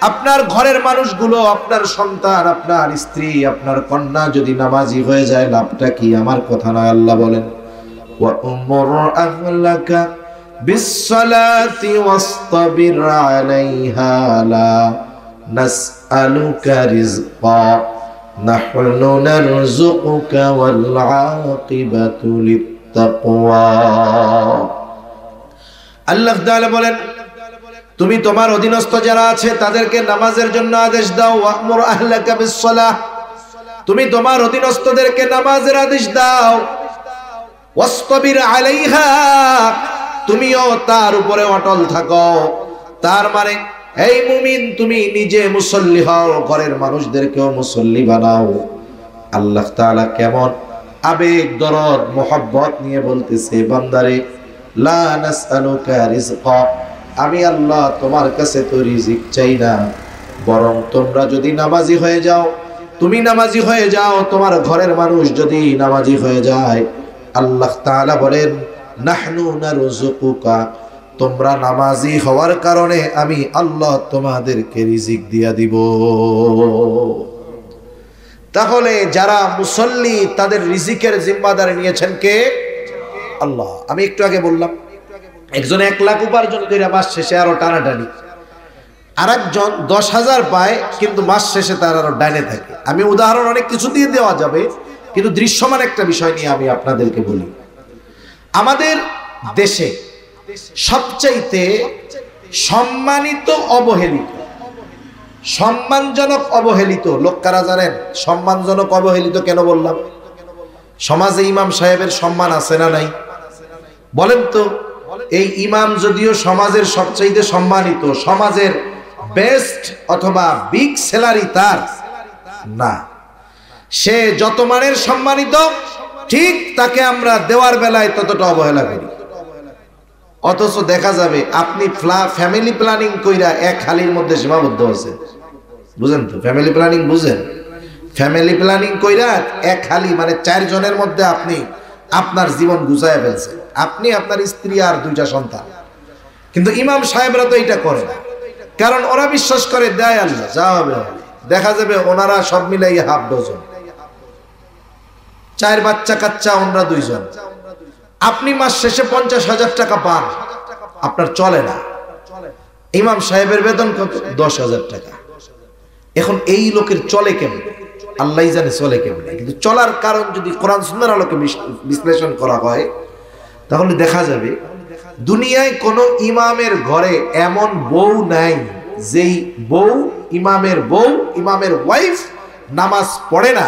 আপনার ঘরের মানুষগুলো, আপনার সন্তান, আপনার স্ত্রী, আপনার কন্যা যদি নামাজি হয়ে যায়, লাভটা কি? আমার কথা নয়, আল্লাহ বলেন, ওয়া উমুর আহলাকা বিসসালাতি ওয়াসতাবির আলাইহা লা নাসআলুকা রিজকা নাহনু নারযুকুকা ওয়াল আকিবাতু লিত্তাকওয়া। আল্লাহ তাআলা বলেন, তুমি তোমার অধীনস্থ যারা আছে তাদেরকে নামাজের জন্য আদেশ দাও। ওয়া'মুর আহলাকা বিসসালাহ, তুমি তোমার অধীনস্থদেরকে নামাজের আদেশ দাও। ওয়াসতাবির আলাইহা, তুমিও তার উপরে অটল থাকো। তার মানে এই মুমিন, তুমি নিজে মুসল্লি হও, ঘরের মানুষদেরকেও মুসল্লি বানাও। আল্লাহ তাআলা কেমন আবেগ, দরদ, মোহাব্বত নিয়ে বলতেছে, বান্দারে, লা নাসআলুকা রিজকা, আমি আল্লাহ তোমার কাছে তো রিজিক চাই না, বরং তোমরা যদি নামাজি হয়ে যাও, তুমি নামাজি হয়ে যাও, তোমার ঘরের মানুষ যদি নামাজি হয়ে যায়, আল্লাহ তাআলা বলেন, নাহনু নারযুকুকা, তোমরা নামাজি হওয়ার কারণে আমি আল্লাহ তোমাদেরকে রিজিক দিয়া দিব। তাহলে যারা মুসল্লি, তাদের রিজিকের জিম্মাদারি নিয়েছেন কে? আল্লাহ। আমি একটু আগে বললাম, একজন 1 লাখ উপার্জন করে মাস শেষে আরো টানাটানি, আর একজন 10,000 পায় কিন্তু মাস শেষে তার আরো ডাইনে থাকে। আমি উদাহরণ অনেক কিছু দিয়ে দেওয়া যাবে, কিন্তু দৃশ্যমান একটা বিষয় নিয়ে আমি আপনাদেরকে বলি। আমাদের দেশে সবচাইতে সম্মানিত অবহেলিত, সম্মানজনক অবহেলিত লোক কারা জানেন? সম্মানজনক অবহেলিত কেন বললাম? সমাজে ইমাম সাহেবের সম্মান আছে না নাই? বলেন তো। এই ইমাম যদিও সমাজের সবচাইতে সম্মানিত, সমাজের বেস্ট অথবা বিগ স্যালারি তার না, সে যত মানের সম্মানিত, ঠিক তাকে আমরা দেওয়ার বেলায় ততটা অবহেলা করি। অথচ দেখা যাবে আপনি ফ্যামিলি প্ল্যানিং কইরা এক হালির মধ্যে সীমাবদ্ধ আছে। বুঝেন তো? ফ্যামিলি প্ল্যানিং বুঝেন? ফ্যামিলি প্ল্যানিং কইরা এক হালি, মানে 4 জনের মধ্যে আপনি আপনার জীবন গুছায় ফেলছেন, আপনি, আপনার স্ত্রী আর 2টা সন্তান। কিন্তু ইমাম সাহেবরা তো এটা করে না, কারণ ওরা বিশ্বাস করে দেয় আল্লাহ, যা হবে হবে। দেখা যাবে ওনারা সব মিলাইয়া হাফ ডজন, 4 বাচ্চা কাচ্চা, ওনারা 2 জন। আপনি মাস শেষে 50,000 টাকা পান, আপনার চলে না। ইমাম সাহেবের বেতন কত? 10,000 টাকা। এখন এই লোকের চলে কেমন? আল্লাহই জানে চলে কেমনে। কিন্তু চলার কারণ যদি কোরআন সুন্নাহর আলোকে বিশ্লেষণ করা হয় তাহলে দেখা যাবে দুনিয়ায় কোনো ইমামের ঘরে এমন বউ নাই যেই বউ, ইমামের ওয়াইফ নামাজ পড়ে না,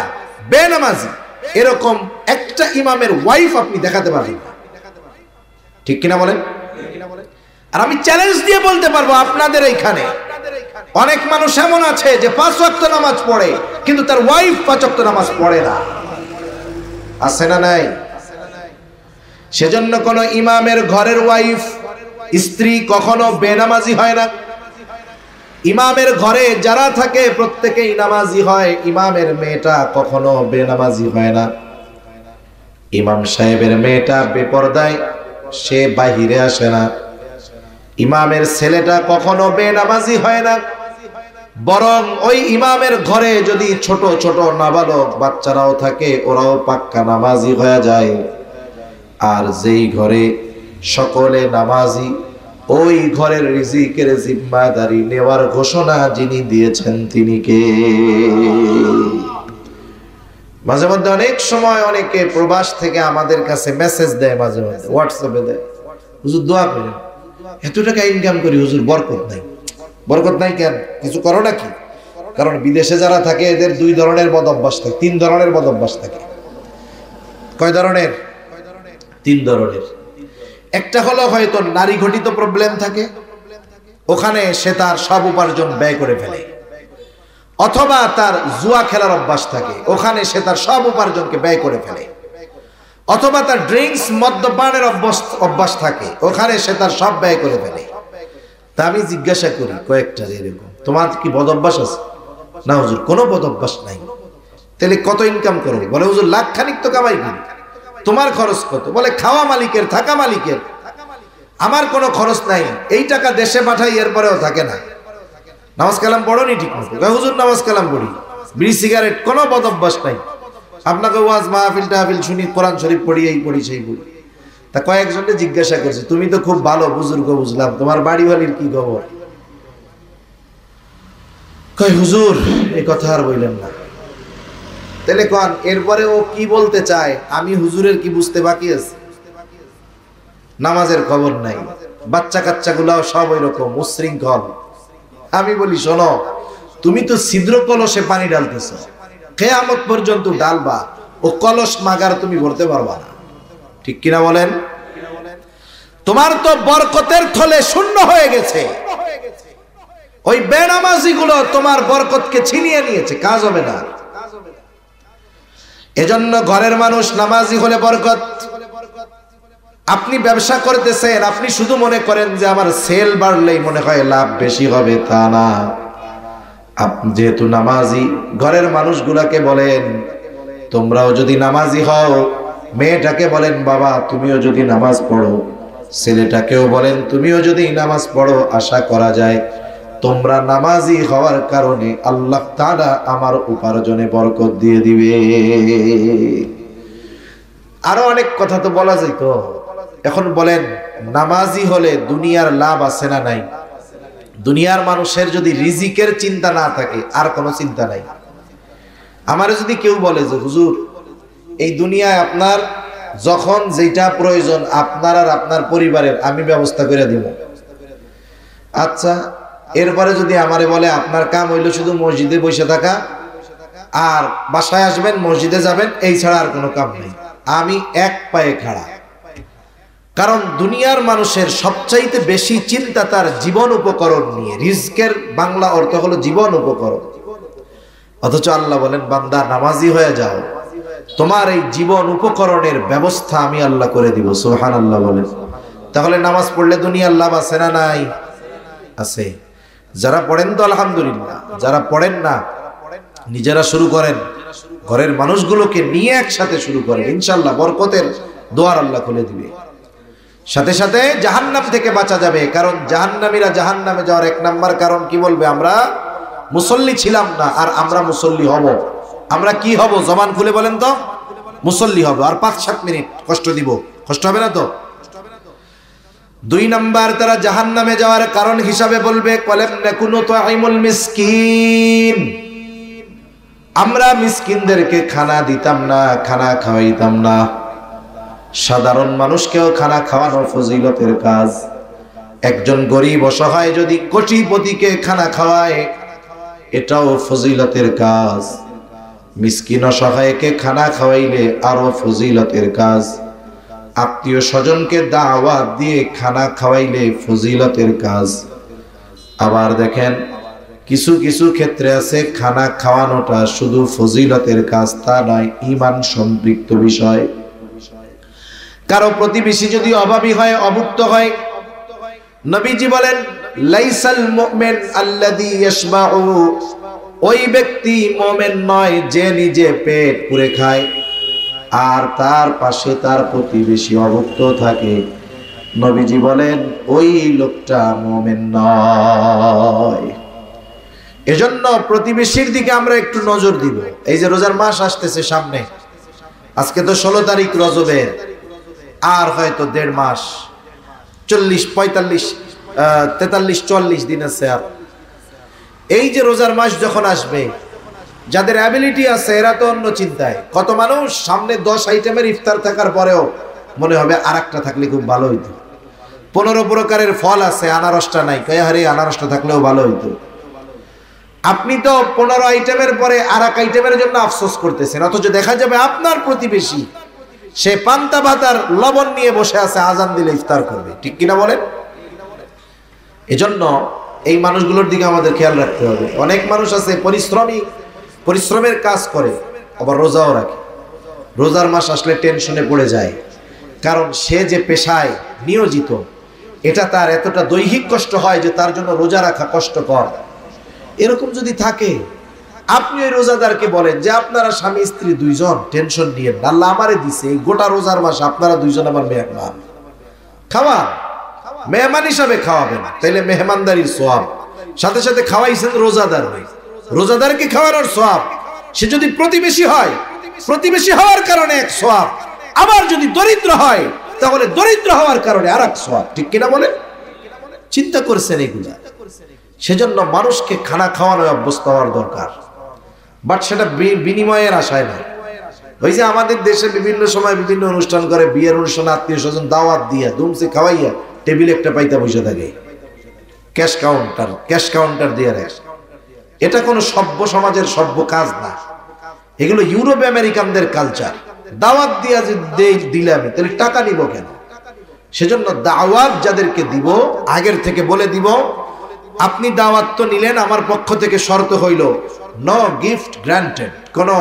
বেনামাজি, এরকম একটা ইমামের ওয়াইফ আপনি দেখাতে পারবেন না। ঠিক কিনা বলেন? আর আমি চ্যালেঞ্জ দিয়ে বলতে পারবো আপনাদের এইখানে অনেক মানুষ এমন আছে যে 5 ওয়াক্ত নামাজ পড়ে কিন্তু তার ওয়াইফ 5 ওয়াক্ত নামাজ পড়ে না। আছে না নাই? সেজন্য কোন ইমামের ঘরের ওয়াইফ, স্ত্রী কখনো বেনামাজি হয় না। ইমামের ঘরে যারা থাকে প্রত্যেকেই নামাজি হয়। ইমামের মেয়েটা কখনো বেনামাজি হয় না। ইমাম সাহেবের মেয়েটা বেপরদায়, সে বাহিরে আসে না। ইমামের ছেলেটা কখনো বেনামাজি হয় না। বরং ওই ইমামের ঘরে যদি ছোট ছোট নাবালক বাচ্চারাও থাকে, ওরাও পাক্কা নামাজি হয়ে যায়। আর যেই ঘরে সকলে নামাজি, ওই ঘরের রিজিকের জিম্মাদারি নেওয়ার ঘোষণা যিনি দিয়েছেন তিনি কে? মাঝে মধ্যে অনেক সময় অনেকে প্রবাস থেকে আমাদের কাছে মেসেজ দেয়, মাঝে মধ্যে হোয়াটসঅ্যাপে দেয়, হুজুর দোয়া করেন, এত টাকা ইনকাম করি হুজুর, বরকত নাই। বরকত নাই কেন? কিছু করো নাকি? কারণ বিদেশে যারা থাকে এদের 2 ধরনের বদ অভ্যাস থাকে, 3 ধরনের বদ অভ্যাস থাকে। কয় ধরনের? 3 ধরনের। একটা হলো হয়তো নারী ঘটিত প্রবলেম থাকে, ওখানে সে তার সব উপার্জন ব্যয় করে ফেলে। অথবা তার জুয়া খেলার অভ্যাস থাকে, ওখানে সে তার সব উপার্জনকে ব্যয় করে ফেলে। অথবা তার ড্রিঙ্কস মদ্যপানের অভ্যাস থাকে, ওখানে সে তার সব ব্যয় করে ফেলে। তা আমি জিজ্ঞাসা করি কয়েকটা, এরকম তোমার কি বদ অভ্যাস আছে? না হুজুর, কোনো বদ অভ্যাস নাই। তাহলে কত ইনকাম করো? বলে হুজুর লাখখানিক তো কামাই করি। তোমার খরচ কত? বলে খাওয়া মালিকের, থাকা মালিকের, আমার কোনো খরচ নাই। এই টাকা দেশে পাঠাই, এরপরেও থাকে না। নামাজ কালাম পড়োনি ঠিক মতো? হুজুর নামাজ কালাম পড়ি, বিড়ি সিগারেট, কোনো বদ অভ্যাস নাই। আপনাকে ওয়াজ মাহফিল টাহফিল শুনি, কোরআন শরীফ পড়ি, এই পড়ি সেই পড়ি। তা কয়েকজনকে জিজ্ঞাসা করছে, তুমি তো খুব ভালো বুজুর্গ, বুঝলাম, তোমার বাড়ি বাড়ির কি খবর? কয় হুজুর এই কথা আর বললেন না। তাহলে কোন এরপরে ও কি বলতে চায়? আমি হুজুরের কি বুঝতে বাকি আছে? নামাজের খবর নাই, বাচ্চা কাচ্চা গুলাও সব ওই রকম উশৃঙ্খল। আমি বলি শোনো, তুমি তো ছিদ্র কলসে পানি ঢালতেছ, কিয়ামত পর্যন্ত ডালবা, ও কলস মাগার তুমি ভরতে পারবা না। ঠিক কিনা বলেন? তোমার তো বরকতের থলে শূন্য হয়ে গেছে। ওই বেনামাজি গুলো তোমার বরকতকে ছিনিয়ে নিয়েছে, কাজ হবে না। এজন্য ঘরের মানুষ নামাজি হলে বরকত। আপনি ব্যবসা করতেছেন, আপনি শুধু মনে করেন যে আমার সেল বাড়লেই মনে হয় লাভ বেশি হবে, তা না। আপনি যেহেতু নামাজি, ঘরের মানুষগুলাকে বলেন তোমরাও যদি নামাজি হও, মেয়েটাকে বলেন বাবা তুমিও যদি নামাজ পড়ো, ছেলেটাকেও বলেন তুমিও যদি নামাজ পড়ো, আশা করা যায় তোমরা নামাজি হওয়ার কারণে আল্লাহ তাআলা আমার উপার্জনে বরকত দিয়ে দিবে। আরো অনেক কথা তো বলা যেত। এখন বলেন নামাজি হলে দুনিয়ার লাভ আছে না নাই? দুনিয়ার মানুষের যদি রিজিকের চিন্তা না থাকে, আর কোনো চিন্তা নাই। আমার যদি কেউ বলে যে হুজুর এই দুনিয়ায় আপনার যখন যেটা প্রয়োজন আপনার আর আপনার পরিবারের আমি ব্যবস্থা করে দিব, আচ্ছা, এরপরে যদি আমারে বলে আপনার কাম হইল শুধু মসজিদে বসে থাকা আর বাসায় আসবেন মসজিদে যাবেন, এই ছাড়া আর কোনো কাম নেই, আমি এক পায়ে খাড়া। কারণ দুনিয়ার মানুষের সবচাইতে বেশি চিন্তা তার জীবন উপকরণ নিয়ে। রিজকের বাংলা অর্থ হলো জীবন উপকরণ। অথচ আল্লাহ বলেন বান্দা নামাজি হয়ে যাও, তোমার এই জীবন উপকরণের ব্যবস্থা আমি আল্লাহ করে দিব। সুবহানাল্লাহ বলেন। তাহলে নামাজ পড়লে দুনিয়ার লাভ আছে না নাই? আছে। যারা পড়েন তো আলহামদুলিল্লাহ, যারা পড়েন না নিজেরা শুরু করেন, ঘরের মানুষগুলোকে নিয়ে একসাথে শুরু করেন, ইনশাআল্লাহ বরকতের দুয়ার আল্লাহ খুলে দিবে। সাথে সাথে জাহান্নাম থেকে বাঁচা যাবে। কারণ জাহান্নামীরা জাহান্নামে যাওয়ার 1 নাম্বার কারণ কি বলবে? আমরা মুসল্লি ছিলাম না, আর আমরা মুসল্লি হব। আমরা কি হব? জবান খুলে বলেন তো। মুসল্লি হব। আর 5-7 মিনিট কষ্ট দিব, কষ্ট হবে না তো? 2 নাম্বার তারা জাহান্নামে যাওয়ার কারণ হিসাবে বলবে কলাম নাকুনু তুইমুল মিসকিন, আমরা মিসকিনদেরকে খানা দিতাম না, খানা খাওয়াইতাম না। সাধারণ মানুষকেও খানা খাওয়ানো ফজিলতের কাজ। একজন গরিব অসহায় যদি কোটিপতিকে খানা খাওয়ায়, এটাও ফজিলতের কাজ। মিসকিন অসহায়কে খানা খাওয়াইলে আরো ফজিলতের কাজ। আত্মীয় স্বজনকে দাওয়াত দিয়ে খানা খাওয়াইলে ফজিলতের কাজ। আবার দেখেন, কিছু কিছু ক্ষেত্রে আছে খানা খাওয়ানোটা শুধু ফজিলতের কাজ তা নয়, ঈমান সম্পৃক্ত বিষয়। কারো প্রতিবেশী যদি অভাবী হয়, অভুক্ত হয়, নবীজি বলেন লাইসাল মুমিন আল্লাযী ইয়াশবাউ, ওই ব্যক্তি মুমিন নয় যে নিজে পেট পুরে খায় আর তার পাশে তার প্রতিবেশী অভুক্ত থাকে। নবীজি বলেন ওই লোকটা মুমিন নয়। এজন্য প্রতিবেশীর দিকে আমরা একটু নজর দিব। এই যে রোজার মাস আসতেছে সামনে, আজকে তো 16 তারিখ রজবের, আর হয়তো 1.5 মাস, 40, 45, 43, 44 দিন আছে। আর এই যে রোজার মাস যখন আসবে, যাদের অ্যাবিলিটি আছে এরা তো অন্য চিন্তায়। কত মানুষ সামনে 10 আইটেমের ইফতার থাকার পরেও মনে হবে আর একটা থাকলে খুব ভালো হইতো। 15 প্রকারের ফল আছে, আনারসটা নাই, কয়ে হারে আনারসটা থাকলেও ভালো হইতো। আপনি তো 15 আইটেমের পরে আর এক আইটেমের জন্য আফসোস করতেছেন, অথচ দেখা যাবে আপনার প্রতিবেশী সে পান্তা ভাতার লবণ নিয়ে বসে আছে, আজান দিলে ইফতার করবে। ঠিক কিনা বলেন? এজন্য এই মানুষগুলোর দিকে আমাদের খেয়াল রাখতে হবে। অনেক মানুষ আছে পরিশ্রমের কাজ করে, আবার রোজাও রাখে। রোজার মাস আসলে টেনশনে পড়ে যায়, কারণ সে যে পেশায় নিয়োজিত এটা তার এতটা দৈহিক কষ্ট হয় যে তার জন্য রোজা রাখা কষ্টকর। এরকম যদি থাকে, আপনি ওই রোজাদারকে বলেন যে আপনারা স্বামী স্ত্রী 2 জন টেনশন নিয়ে, আল্লাহ আমারে দিছে এই গোটা রোজার মাস, আপনারা 2 জন আমার মেহমান, খাওয়ান, মেহমান হিসাবে খাওয়াবেন, তাইলে মেহমানদারির সওয়াব। সাথে সাথে খাওয়াইছেন রোজাদার, রোজাদারকে খাওয়ানোর সওয়াব। সে যদি প্রতিবেশী হয়, প্রতিবেশী হওয়ার কারণে এক সওয়াব, আবার যদি দরিদ্র হয় তাহলে দরিদ্র হওয়ার কারণে আর এক সওয়াব। ঠিক কিনা বলে? চিন্তা করছেন এগুলা? সেজন্য মানুষকে খানা খাওয়ানো অভ্যস্ত হওয়ার দরকার, বাট সেটা বিনিময়ের আশায় নয়। ওই যে আমাদের দেশে বিভিন্ন সময় বিভিন্ন অনুষ্ঠান করে, বিয়ের অনুষ্ঠান, আত্মীয় স্বজন দাওয়াত দিয়া দুমসে খাওয়াইয়া টেবিলে একটা পাইতা বসে থাকে, ক্যাশ কাউন্টার দিয়ে রাখে। এটা কোনো সভ্য সমাজের সভ্য কাজ না, এগুলো ইউরোপ আমেরিকানদের কালচার। দাওয়াত দিয়া যে দিলে আমি তাহলে টাকা নিব কেন? সেজন্য দাওয়াত যাদেরকে দিব আগের থেকে বলে দিব, আপনি দাওয়াত তো নিলেন, আমার পক্ষ থেকে শর্ত হইল নো গিফট গ্রান্টেড, কোনো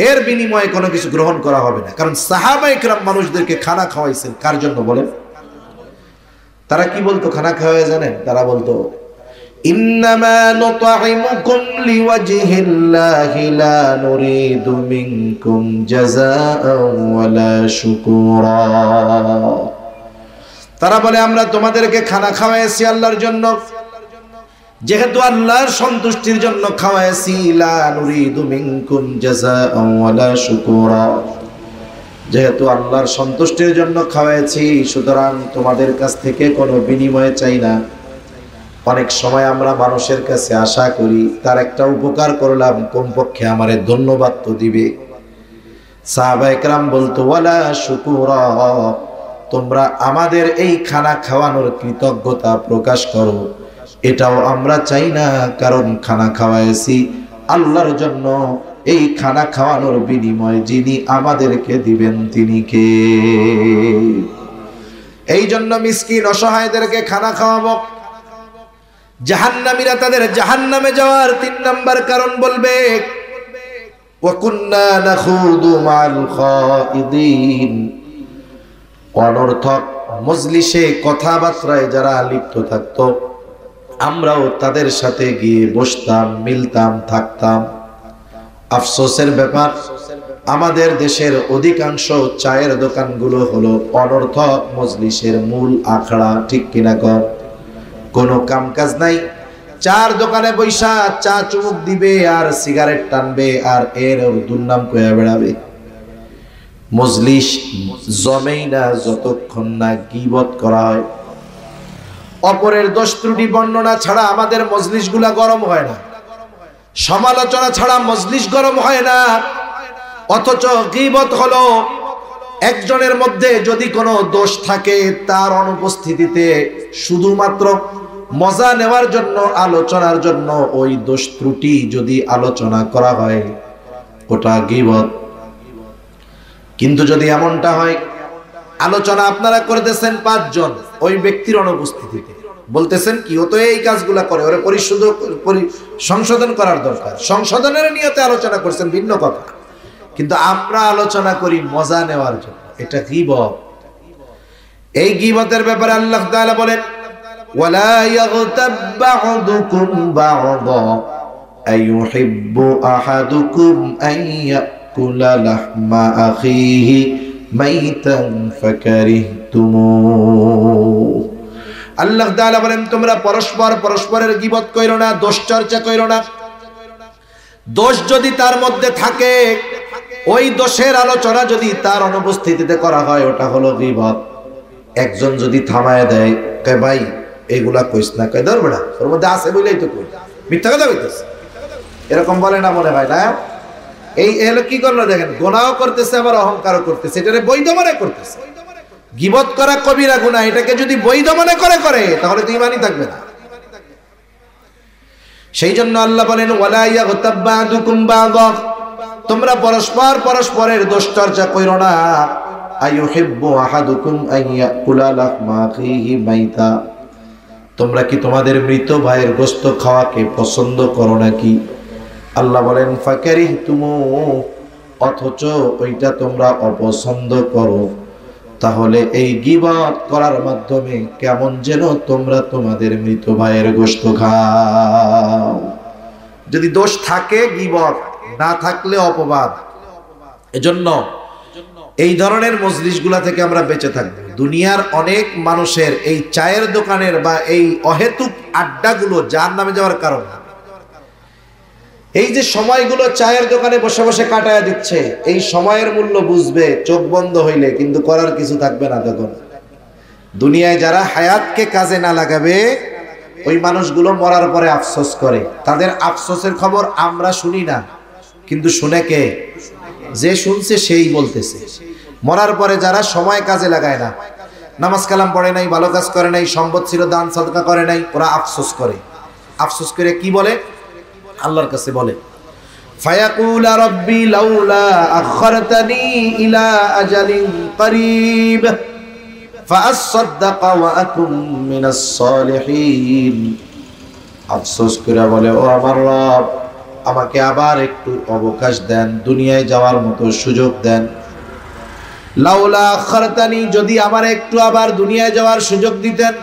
এর বিনিময়ে কোনো কিছু গ্রহণ করা হবে না। কারণ সাহাবায়ে কেরাম মানুষদেরকে খানা খাওয়াইছেন কার জন্য বলেন? তারা কি বলতো খানা খাওয়ায় জানেন? তারা বলতো ইন্নামা নুতঈমুকুম লিওয়াজহিল্লাহি লা নুরিদু মিনকুম জাযাআন ওয়ালা শুকুরা। তারা বলে আমরা তোমাদেরকে খানা খাওয়াইছি আল্লাহর জন্য, যেহেতু আল্লাহর সন্তুষ্টির জন্য খাওয়াইছি, লা নুরিদু মিনকুম জাযাআন ওয়ালা শুকুরা, যেহেতু আল্লাহর সন্তুষ্টির জন্য খাওয়াইছি সুতরাং তোমাদের কাছ থেকে কোনো বিনিময় চাই না। অনেক সময় আমরা মানুষের কাছে আশা করি তার একটা উপকার করলাম, কমপক্ষে আমারে ধন্যবাদ তো দিবে। সাহাবায়ে কেরাম বলতো ওয়ালা শুকুরা, তোমরা আমাদের এই খানা খাওয়ানোর কৃতজ্ঞতা প্রকাশ করো, এটাও আমরা চাই না, কারণ খানা খাওয়াইছি আল্লাহর জন্য। এই খানা খাওয়ানোর বিনিময় যিনি আমাদেরকে দিবেন তিনি কে? এই জন্য মিসকিন অসহায়দেরকে খানা খাওয়াবো। জাহান্নামীরা তাদের জাহান্নামে যাওয়ার 3 নাম্বার কারণ বলবে ওয়া কুন্না নাখুদু মাল খাইদিন, অনর্থক মজলিসে কথাবার্তায় যারা লিপ্ত থাকতো আমরাও তাদের সাথে গিয়ে বসতাম, মিলতাম, থাকতাম। আফসোসের ব্যাপার, আমাদের দেশের অধিকাংশ চায়ের দোকানগুলো হলো অনর্থক মজলিসের মূল আখড়া। ঠিক কিনা কর? কোনো কাম কাজ নাই, চার দোকানে বৈশা চা চুমুক দিবে আর সিগারেট টানবে আর এর দুর্নাম কয়া বেড়াবে। মজলিস জমেই না যতক্ষণ না গীবত করা হয়। অপরের দোষ ত্রুটি বর্ণনা ছাড়া আমাদের মজলিসগুলা গরম হয় না। সমালোচনা ছাড়া মজলিস গরম হয় না। অথচ গীবত হলো একজনের মধ্যে যদি কোনো দোষ থাকে তার অনুপস্থিতিতে শুধুমাত্র মজা নেওয়ার জন্য, আলোচনার জন্য ওই দোষ ত্রুটি যদি আলোচনা করা হয় ওটা গীবত। কিন্তু যদি এমনটা হয় আলোচনা আপনারা করতেছেন 5 জন, ওই ব্যক্তির অনুপস্থিতিতে বলতেছেন কি ও তো এই কাজগুলা করে, ওরে সংশোধন করার দরকার, সংশোধনের নিয়তে আলোচনা করছেন ভিন্ন কথা, কিন্তু আমরা আলোচনা করি মজা নেওয়ার জন্য, এটা গীবত। এই গীবতের ব্যাপারে আল্লাহ তাআলা বলেন ওয়ালা ইয়াগতাব বা'দুকুম বা'দা আইয়ুহিব্বু আহাদুকুম আইয়াকুলা লাহমা আখিহি মাইতান ফাকারিহতুমুহ। আল্লাহ তাআলা বলেন তোমরা পরস্পরের গীবত কইরো না, দোষ চর্চা কইরো না। দোষ যদি তার মধ্যে থাকে, ওই দোষের আলোচনা যদি তার অনুপস্থিতিতে করা হয় ওটা হলো গীবত। একজন যদি থামায় দেয়, কয় ভাই এগুলা কইস না, কয় ধর বেড়া ওর মধ্যে আছে বলেই তো কই, মিথ্যা কথা কইতেছে, এরকম বলে না মনে হয় না? এই এলো কি করলো দেখেন, গুনাহও করতেছে আবার অহংকারও করতেছে, এটারে বৈধ মনে করতেছে। গীবত করা কবিরা গুনাহ, এটাকে যদি বৈধ মনে করে তাহলে তো ঈমানই থাকবে না। সেই জন্য আল্লাহ বলেন ওয়ালা ইয়াগতাব বা'দুকুম বা'দা, তোমরা পরস্পরের দোষ চর্চা কইরো না। আইয়ুহিব্বু আহাদুকুম আইয়াকুলা লাহমা আখিহি মাইতা, তোমরা কি তোমাদের মৃত ভাইয়ের গোশত খাওয়াকে পছন্দ করো নাকি? আল্লাহ বলেন ফাকারিহতুমুহ, অথচ ওইটা তোমরা অপছন্দ করো। তাহলে এই গীবত করার মাধ্যমে কেমন যেন তোমরা তোমাদের মৃত ভাইয়ের গোশত খাও। যদি দোষ থাকে গীবত, না থাকলে অপবাদ। এজন্য এই ধরনের মজলিসগুলা থেকে আমরা বেঁচে থাকবো। দুনিয়ার অনেক মানুষের এই চায়ের দোকানের বা এই অহেতুক আড্ডাগুলো জাহান্নামে যাওয়ার কারণ। এই যে সময়গুলো চায়ের দোকানে বসে বসে কাটায়া দিচ্ছে, এই সময়ের মূল্য বুঝবে চোখ বন্ধ হইলে, কিন্তু করার কিছু থাকবে না তখন। দুনিয়ায় যারা হায়াতকে কাজে না লাগাবে ওই মানুষগুলো মরার পরে আফসোস করে। তাদের আফসোসের খবর আমরা শুনি না, কিন্তু শুনে কে? যে শুনছে সেই বলতেছে। মরার পরে যারা সময় কাজে লাগায় না, নামাজ কালাম পড়ে নাই, ভালো কাজ করে নাই, সম্পদ ছিল দান সাদকা করে নাই, ওরা আফসোস করে। আফসোস করে কি বলে? আল্লাহর কাছে বলে ফায়াকুল রাব্বি লাউলা আখরতানি ইলা আজালিন করিব ফাআসাদদাকা ওয়া আকুম মিনাস সালিহিন। আফসোস করে বলে ও আমার রব, আমাকে আবার একটু অবকাশ দেন, দুনিয়ায় যাওয়ার মতো সুযোগ দেন। লাউলা আখরতানি, যদি আমার একটু আবার দুনিয়ায় যাওয়ার সুযোগ দিতেন।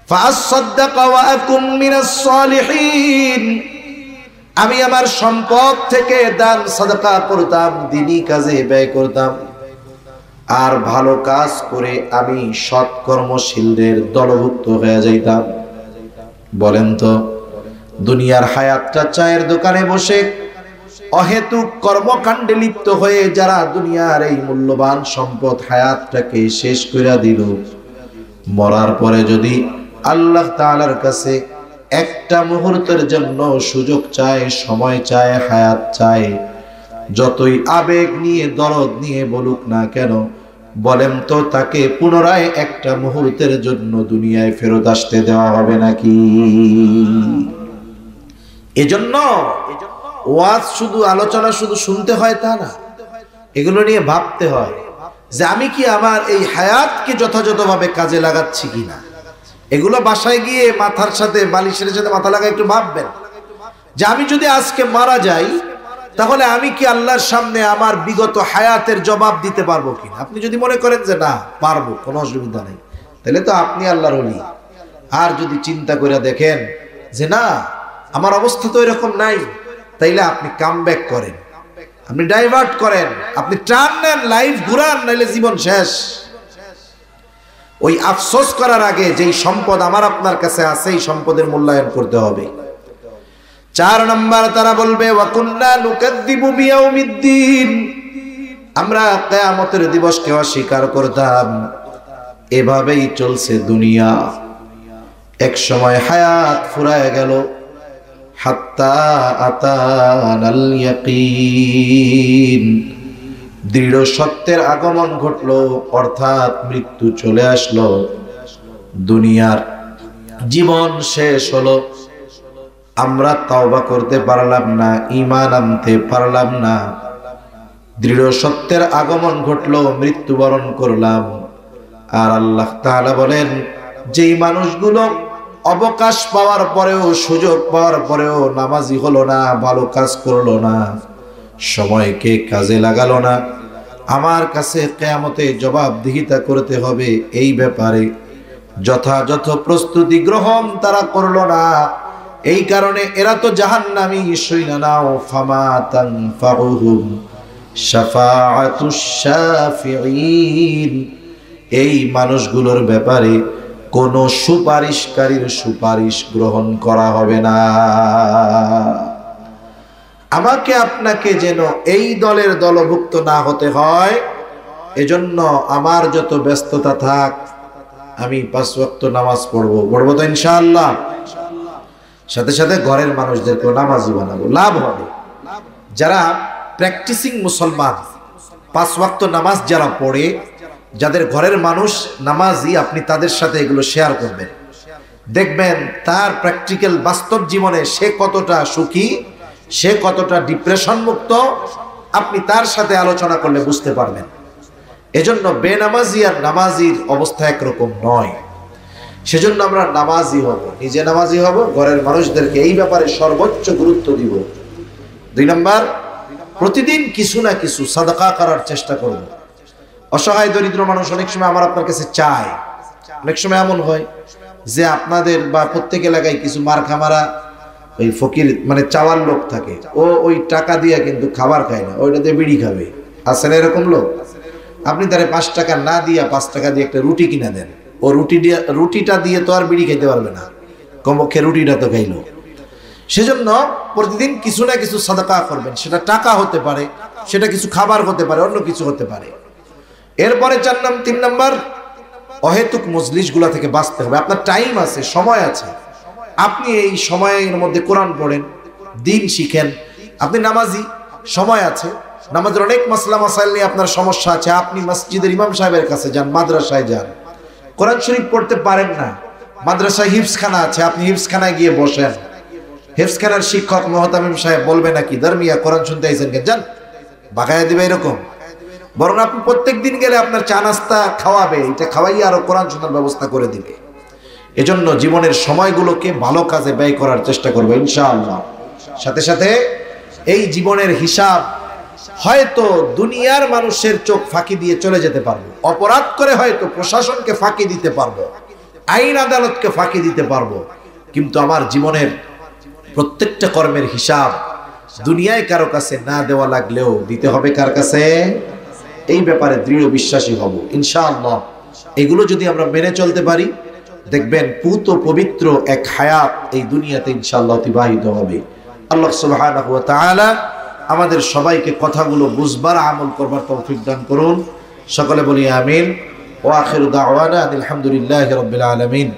ফাআসাদদাকা ওয়া আকুম মিনাস সালিহিন, আমি আমার সম্পদ থেকে দান সাদাকা করতাম, দ্বীনি কাজে ব্যয় করতাম, আর ভালো কাজ করে আমি সৎকর্মশীলদের দলভুক্ত হয়ে যাইতাম। বলেন তো, দুনিয়ার হায়াতটা চায়ের দোকানে বসে অহেতুক কর্মকাণ্ডে লিপ্ত হয়ে যারা দুনিয়ার এই মূল্যবান সম্পদ হায়াতটাকে শেষ করে দিল, মরার পরে যদি আল্লাহ তাআলার কাছে একটা মুহূর্তের জন্য সুযোগ চায়, সময় চায়, হায়াত চায়, যতই আবেগ নিয়ে দরদ নিয়ে বলুক না কেন, বলেন তো তাকে পুনরায় একটা মুহূর্তের জন্য দুনিয়ায় ফেরত আসতে দেওয়া হবে নাকি? এজন্য ওয়াজ শুধু আলোচনা শুধু শুনতে হয় তা না, এগুলো নিয়ে ভাবতে হয় যে আমি কি আমার এই হায়াতকে যথাযথভাবে কাজে লাগাচ্ছি কিনা। এগুলো বাসায় গিয়ে মাথার সাথে বালিশের সাথে মাথা লাগা একটু ভাববেন যে আমি যদি আজকে মারা যাই তাহলে আমি কি আল্লাহর সামনে আমার বিগত হায়াতের জবাব দিতে পারবো কিনা। আপনি যদি মনে করেন যে না পারবো, কোনো অসুবিধা নেই, তাহলে তো আপনি আল্লাহর ওলি। আর যদি চিন্তা করে দেখেন যে না আমার অবস্থা তো এরকম নাই, তাইলে আপনি কামব্যাক করেন, আপনি ডাইভার্ট করেন, আপনি টার্ন নেন, লাইফ ঘুরান, নাইলে জীবন শেষ। ওই আফসোস করার আগে যেই সম্পদ আমার আপনার কাছে আছে এই সম্পদের মূল্যায়ন করতে হবে। 4 নম্বর তারা বলবে ওয়া কুন্না নুকাদ্দিবু বিয়াউমিদ্দিন, আমরা কিয়ামতের দিবসকে অস্বীকার করতাম। এভাবেই চলছে দুনিয়া। এক সময় হায়াত ফুরায় গেল, হাত্তা আতানাল ইয়াকিন। দৃঢ় সত্যের আগমন ঘটলো, অর্থাৎ মৃত্যু চলে আসলো, দুনিয়ার জীবন শেষ হলো। আমরা তওবা করতে পারলাম না, ঈমান আনতে পারলাম না, দৃঢ় সত্যের আগমন ঘটলো, মৃত্যুবরণ করলাম। আর আল্লাহ তাআলা বলেন, যেই মানুষগুলো অবকাশ পাওয়ার পরেও, সুযোগ পাওয়ার পরেও নামাজি হলো না, ভালো কাজ করলো না, সময়কে কাজে লাগালো না, আমার কাছে কিয়ামতে জবাবদিহিতা করতে হবে এই ব্যাপারে যথাযথ প্রস্তুতি গ্রহণ তারা করলো না। এই কারণে এরা তো জাহান্নামী। শুইনা নাও, ফামা তানফাউহুম শাফাআতুশ শাফিঈন। এই মানুষগুলোর ব্যাপারে কোনো সুপারিশকারীর সুপারিশ গ্রহণ করা হবে না। আমাকে আপনাকে যেন এই দলের দলভুক্ত না হতে হয়, এজন্য আমার যত ব্যস্ততা থাক, আমি 5 ওয়াক্ত নামাজ পড়বো তো ইনশাআল্লাহ। সাথে সাথে ঘরের মানুষদেরকে নামাজি বানাবো, লাভ হবে। যারা প্র্যাকটিসিং মুসলমান, 5 ওয়াক্ত নামাজ যারা পড়ে, যাদের ঘরের মানুষ নামাজি, আপনি তাদের সাথে এগুলো শেয়ার করবেন, দেখবেন তার প্র্যাকটিক্যাল বাস্তব জীবনে সে কতটা সুখী, সে কতটা ডিপ্রেশন মুক্ত, আপনি তার সাথে আলোচনা করলে বুঝতে পারবেন। এজন্য বেনামাজি আর নামাজির অবস্থা একরকম নয়। সেজন্য আমরা নামাজি হব, নিজে নামাজি হব, ঘরের মানুষদেরকে এই ব্যাপারে সর্বোচ্চ গুরুত্ব দিব। 2 নাম্বার, প্রতিদিন কিছু না কিছু সাদাকা করার চেষ্টা করব। অসহায় দরিদ্র মানুষ অনেক সময় আমার আপনার কাছে চায়। অনেক সময় এমন হয় যে আপনাদের বা প্রত্যেক এলাকায় কিছু মারখামারা ওই ফকির মানে চাওয়ার লোক থাকে, ও ওই টাকা দিয়ে কিন্তু খাবার খায় না, ওইটা দিয়ে বিড়ি খাবে। আছেন এরকম লোক? আপনি তারে 5 টাকা না দিয়া 5 টাকা দিয়ে একটা রুটি কিনে দেন, ও রুটিটা দিয়ে তো আর বিড়ি খেতে পারবে না, কমপক্ষে রুটিটা তো খাইলো। সেজন্য প্রতিদিন কিছু না কিছু সাদাকা করবেন। সেটা টাকা হতে পারে, সেটা কিছু খাবার হতে পারে, অন্য কিছু হতে পারে। এরপরে 3 নাম্বার, অহেতুক মজলিসগুলা থেকে বাঁচতে হবে। আপনার টাইম আছে, সময় আছে, আপনি এই সময়ের মধ্যে কোরআন পড়েন, দিন শিখেন। আপনি নামাজি, সময় আছে, নামাজের অনেক মাসলা মাসাইল নিয়ে আপনার সমস্যা আছে, আপনি মসজিদের ইমাম সাহেবের কাছে যান, মাদ্রাসায় যান। কোরআন শরীফ পড়তে পারেন না, মাদ্রাসায় হিফজখানা আছে, আপনি হিফজখানায় গিয়ে বসেন। হিফজখানার শিক্ষক মোহতামিম সাহেব বলবে নাকি, ধর্মিয়া কোরআন শুনতে আইছেন কেন, যান, বাগায়া দিবে এরকম? বরং আপনি প্রত্যেক দিন গেলে আপনার চা নাস্তা খাওয়াবে, এটা খাওয়াই আরো কোরআন শোনার ব্যবস্থা করে দিবে। এজন্য জীবনের সময়গুলোকে ভালো কাজে ব্যয় করার চেষ্টা করবো ইনশাআল্লাহ। সাথে সাথে এই জীবনের হিসাব হয়তো দুনিয়ার মানুষের চোখ ফাঁকি দিয়ে চলে যেতে পারবো, অপরাধ করে হয়তো প্রশাসনকে ফাঁকি দিতে পারবো, আইন আদালতকে ফাঁকি দিতে পারবো, কিন্তু আমার জীবনের প্রত্যেকটা কর্মের হিসাব দুনিয়ায় কারো কাছে না দেওয়া লাগলেও দিতে হবে কার কাছে? এই ব্যাপারে দৃঢ় বিশ্বাসী হব ইনশাআল্লাহ। এগুলো যদি আমরা মেনে চলতে পারি, দেখবেন পুত পবিত্র এক হায়াত এই দুনিয়াতে ইনশাআল্লাহ অতিবাহিত হবে। আল্লাহ সুবহানাহু ওয়া তাআলা আমাদের সবাইকে কথাগুলো বুঝবার, আমল করবার তৌফিক দান করুন। সকলে বলি আমিন। ওয়া আখিরু দাওয়ানা আলহামদুলিল্লাহি রাব্বিল আলামিন।